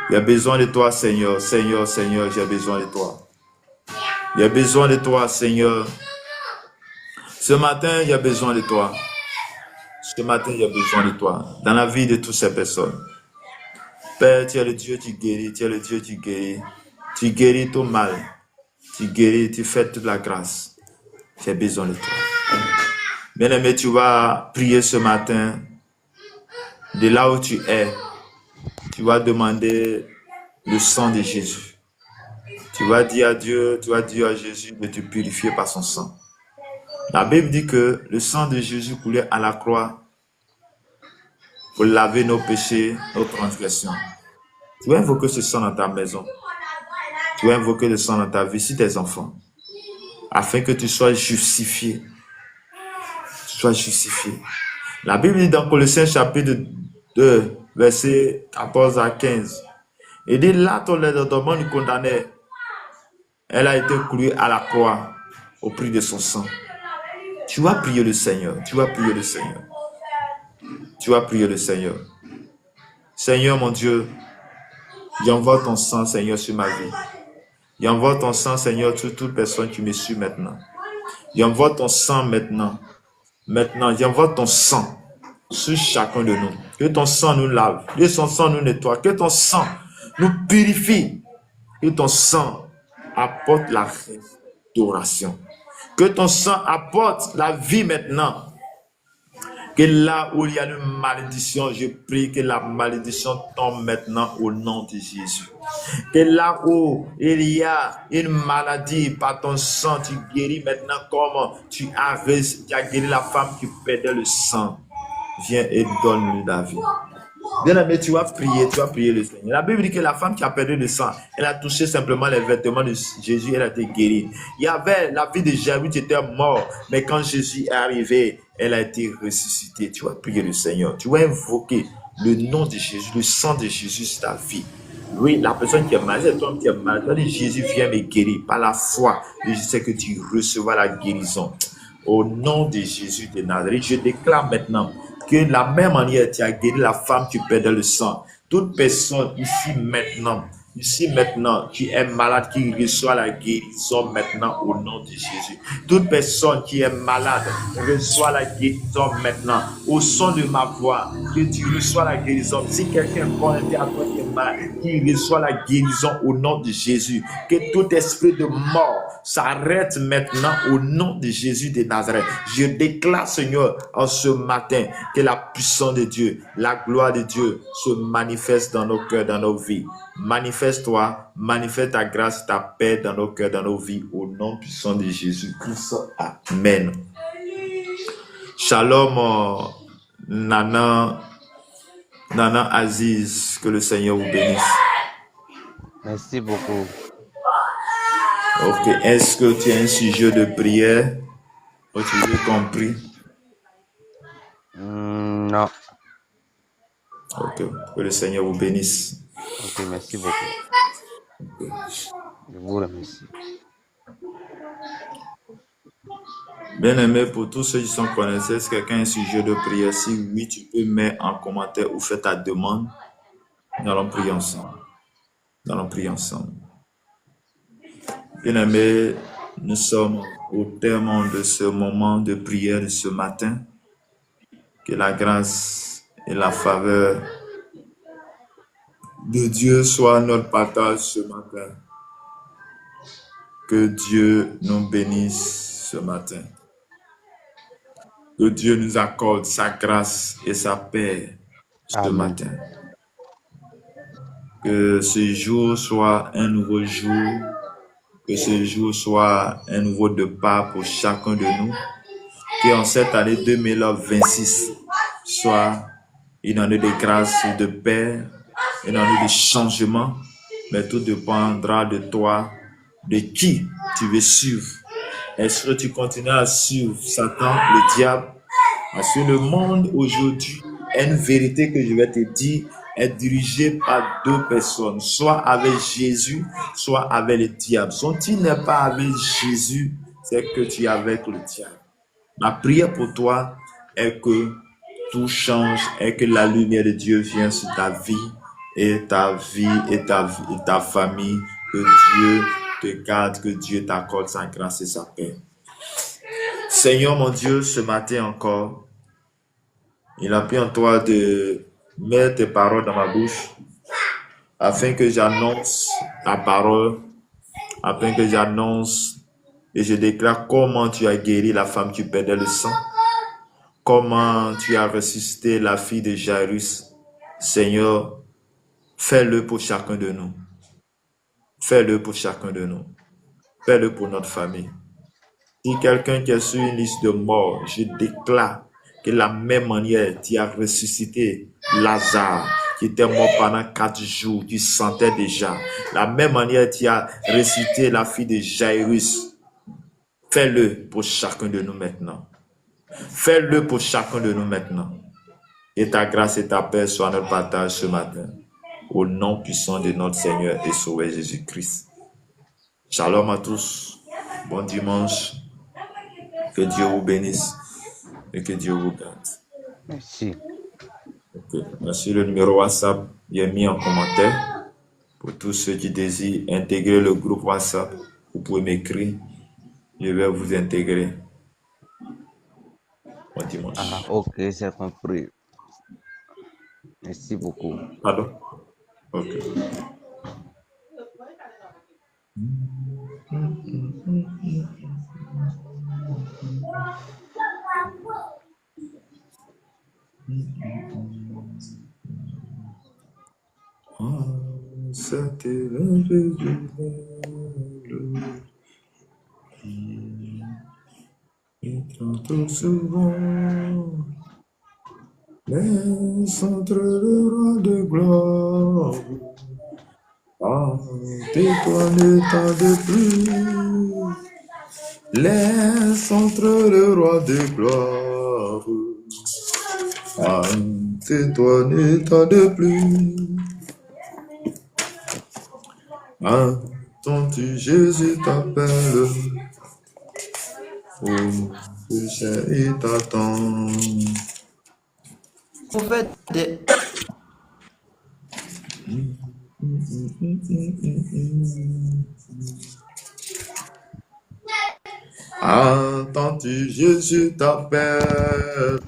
Il y a besoin de toi, Seigneur. Seigneur, Seigneur, j'ai besoin de toi. Il y a besoin de toi, Seigneur. Ce matin, il y a besoin de toi. Ce matin, il y a besoin de toi. Dans la vie de toutes ces personnes. Père, tu es le Dieu qui guérit. Tu es le Dieu qui guérit. Tu guéris tout mal. Tu guéris, tu fais toute la grâce. J'ai besoin de toi. Bien-aimé, tu vas prier ce matin. De là où tu es, tu vas demander le sang de Jésus. Tu vas dire à Dieu, tu vas dire à Jésus de te purifier par son sang. La Bible dit que le sang de Jésus coulait à la croix pour laver nos péchés, nos transgressions. Tu vas invoquer ce sang dans ta maison. Tu vas invoquer le sang dans ta vie, sur tes enfants, afin que tu sois justifié. Tu sois justifié. La Bible dit dans Colossiens chapitre 2, versets 14 à 15. Il dit là, ton demande du condamné, elle a été clouée à la croix au prix de son sang. Tu vas prier le Seigneur. Tu vas prier le Seigneur. Tu vas prier le Seigneur. Seigneur mon Dieu, j'envoie ton sang, Seigneur, sur ma vie. J'envoie ton sang, Seigneur, sur toute personne qui me suit maintenant. J'envoie ton sang maintenant. Maintenant, j'envoie ton sang sur chacun de nous. Que ton sang nous lave. Que ton sang nous nettoie. Que ton sang nous purifie. Que ton sang apporte la restauration. Que ton sang apporte la vie maintenant. Que là où il y a une malédiction, je prie que la malédiction tombe maintenant au nom de Jésus. Que là où il y a une maladie, par ton sang, tu guéris maintenant comme tu as guéri la femme qui perdait le sang. Viens et donne-lui la vie. Bien aimé, tu vas prier le Seigneur. La Bible dit que la femme qui a perdu le sang, elle a touché simplement les vêtements de Jésus, elle a été guérie. Il y avait la vie de Jairus qui était mort, mais quand Jésus est arrivé, elle a été ressuscitée. Tu vas prier le Seigneur. Tu vas invoquer le nom de Jésus, le sang de Jésus sur ta vie. Oui, la personne qui est malade, c'est toi qui es malade. Tu vas dire, Jésus vient me guérir par la foi. Et je sais que tu recevras la guérison. Au nom de Jésus de Nazareth, je déclare maintenant que de la même manière tu as guéri la femme qui perdait le sang. Toute personne ici maintenant, qui est malade, qui reçoit la guérison maintenant au nom de Jésus. Toute personne qui est malade reçoit la guérison maintenant au son de ma voix. Que tu reçois la guérison. Si quelqu'un est connecté à toi qui est malade, qui reçoit la guérison au nom de Jésus. Que tout esprit de mort s'arrête maintenant au nom de Jésus de Nazareth. Je déclare, Seigneur, en ce matin, que la puissance de Dieu, la gloire de Dieu se manifeste dans nos cœurs, dans nos vies. Manifeste-toi, manifeste ta grâce, ta paix dans nos cœurs, dans nos vies, au nom puissant de Jésus-Christ. Amen. Shalom, Nana Aziz, que le Seigneur vous bénisse. Merci beaucoup. Ok, est-ce que tu as un sujet de prière? Ou tu veux qu'on prie? Non. Ok, que le Seigneur vous bénisse. Ok, merci beaucoup. Je vous remercie. Bien aimé, pour tous ceux qui sont connectés, est-ce que quelqu'un a un sujet de prière? Si oui, tu peux mettre en commentaire ou faire ta demande. Nous allons prier ensemble. Nous allons prier ensemble. Bien aimé, nous sommes au terme de ce moment de prière de ce matin. Que la grâce et la faveur de Dieu soient notre partage ce matin. Que Dieu nous bénisse ce matin. Que Dieu nous accorde sa grâce et sa paix ce Amen. matin. Que ce jour soit un nouveau jour. Que ce jour soit un nouveau départ pour chacun de nous. Que en cette année 2026 soit une année de grâce et de paix, une année de changement. Mais tout dépendra de toi, de qui tu veux suivre. Est-ce que tu continues à suivre Satan, le diable? Parce que le monde aujourd'hui, une vérité que je vais te dire, est dirigé par deux personnes, soit avec Jésus, soit avec le diable. Si tu n'es pas avec Jésus, c'est que tu es avec le diable. Ma prière pour toi est que tout change et que la lumière de Dieu vienne sur ta vie et ta famille. Que Dieu te garde, que Dieu t'accorde sa grâce et sa paix. Seigneur mon Dieu, ce matin encore, il a pris en toi de mettre tes paroles dans ma bouche afin que j'annonce ta parole, afin que j'annonce et je déclare comment tu as guéri la femme qui perdait le sang, comment tu as ressuscité la fille de Jairus. Seigneur, fais-le pour chacun de nous. Fais-le pour chacun de nous. Fais-le pour notre famille. Si quelqu'un qui est sur une liste de morts, je déclare que la même manière, tu as ressuscité Lazare, qui était mort pendant 4 jours, tu sentais déjà. La même manière, tu as ressuscité la fille de Jairus. Fais-le pour chacun de nous maintenant. Fais-le pour chacun de nous maintenant. Et ta grâce et ta paix soient notre partage ce matin. Au nom puissant de notre Seigneur et Sauveur Jésus-Christ. Shalom à tous. Bon dimanche. Que Dieu vous bénisse et que Dieu vous garde. Merci. Okay. Merci. Le numéro WhatsApp est mis en commentaire. Pour tous ceux qui désirent intégrer le groupe WhatsApp, vous pouvez m'écrire. Je vais vous intégrer. Bon dimanche. Ah, ok, c'est compris. Merci beaucoup. Pardon? Ok. C'était le Jésus et trop souvent Laisse entrer le roi de gloire. Ah, tais-toi, ne tarde plus. Laisse entrer le roi de gloire. Ah, tais-toi, ne tarde plus. Entends-tu, Jésus t'appelle. Oh, péché, il t'attend. On fait des... Entends-tu, Jésus t'appelle.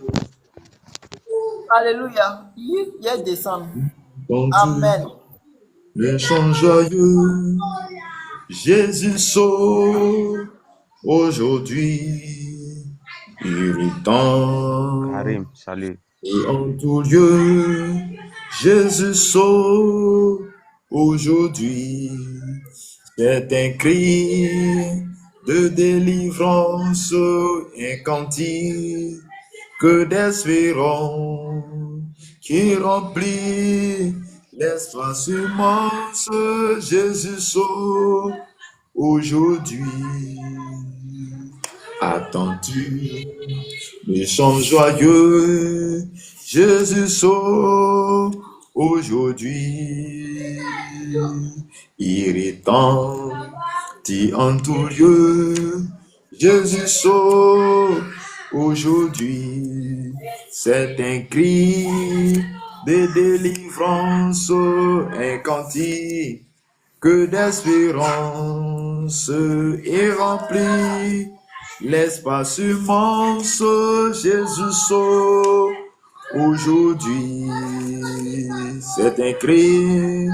Alléluia. Il descend. Entends-tu, Amen. les chants joyeux. Jésus sauve aujourd'hui, irritant Karim, salut. et en tout lieu. Jésus sauve aujourd'hui. C'est un cri de délivrance, un cantique d'espérance qui remplit l'espace immense. Jésus sauve aujourd'hui. Attends-tu les chants joyeux? Jésus sauve aujourd'hui. Irritant, dit en tout lieu, Jésus sauve aujourd'hui. C'est un cri de délivrance, un cantique d'espérance et remplit l'espace immense. Jésus sauve aujourd'hui. C'est un cri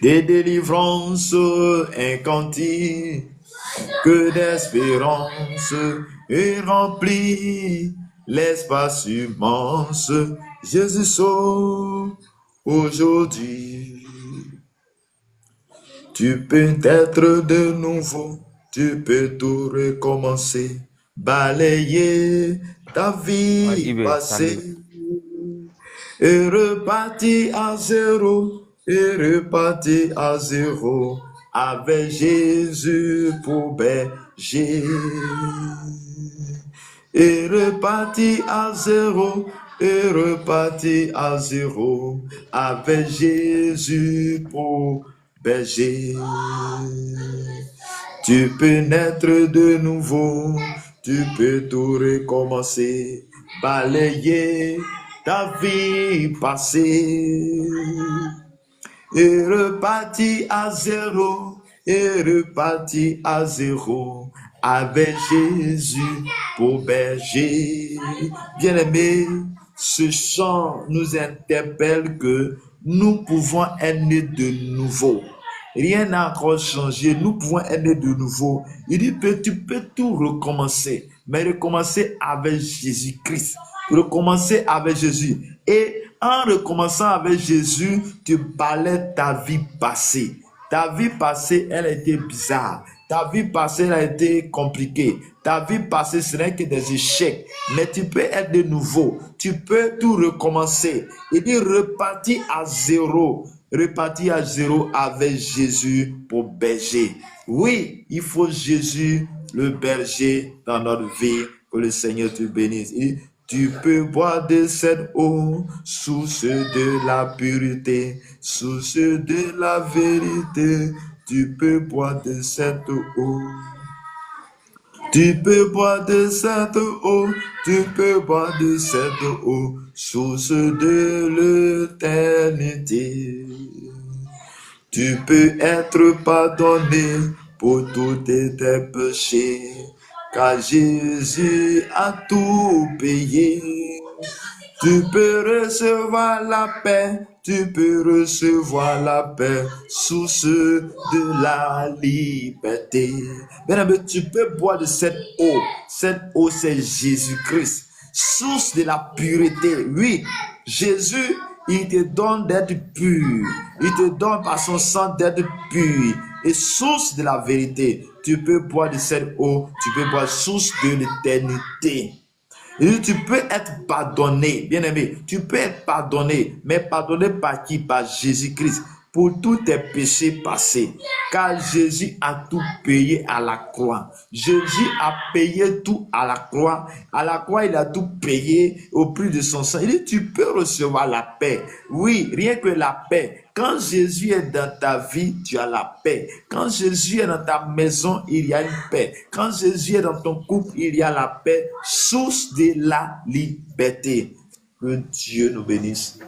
de délivrance, un cantique d'espérance et remplit l'espace immense. Jésus sauve aujourd'hui. Tu peux être de nouveau, tu peux tout recommencer, balayer ta vie passée et repartir à zéro, avec Jésus pour berger. Et repartir à zéro, avec Jésus pour berger. Tu peux naître de nouveau, tu peux tout recommencer, balayer ta vie passée et repartir à zéro, avec Jésus pour berger. Bien-aimés, ce chant nous interpelle que nous pouvons être nés de nouveau. Rien n'a encore changé, nous pouvons être nés de nouveau. Il dit que tu peux tout recommencer, mais recommencer avec Jésus-Christ. Recommencer avec Jésus. Et en recommençant avec Jésus, tu balais ta vie passée. Ta vie passée, elle a été bizarre. Ta vie passée, elle a été compliquée. Ta vie passée, ce n'est que des échecs. Mais tu peux être de nouveau. Tu peux tout recommencer. Il dit repartir à zéro. Repartir à zéro avec Jésus pour berger. Oui, il faut Jésus, le berger, dans notre vie. Que le Seigneur te bénisse. Tu peux boire de cette eau, source de la pureté, source de la vérité. Tu peux boire de cette eau. Tu peux boire de cette eau, tu peux boire de cette eau, source de l'éternité. Tu peux être pardonné pour tous tes péchés, car Jésus a tout payé. Tu peux recevoir la paix, source de la liberté. Bien, tu peux boire de cette eau. Cette eau, c'est Jésus-Christ, source de la pureté. Oui, Jésus, il te donne d'être pur. Il te donne par son sang d'être pur et source de la vérité. Tu peux boire de cette eau, tu peux boire source de l'éternité. Il dit, tu peux être pardonné, bien aimé, tu peux être pardonné, mais pardonné par qui? Par Jésus-Christ, pour tous tes péchés passés. Car Jésus a tout payé à la croix. Jésus a payé tout à la croix. À la croix, il a tout payé au prix de son sang. Il dit, tu peux recevoir la paix. Oui, rien que la paix. Quand Jésus est dans ta vie, tu as la paix. Quand Jésus est dans ta maison, il y a une paix. Quand Jésus est dans ton couple, il y a la paix, source de la liberté. Que Dieu nous bénisse.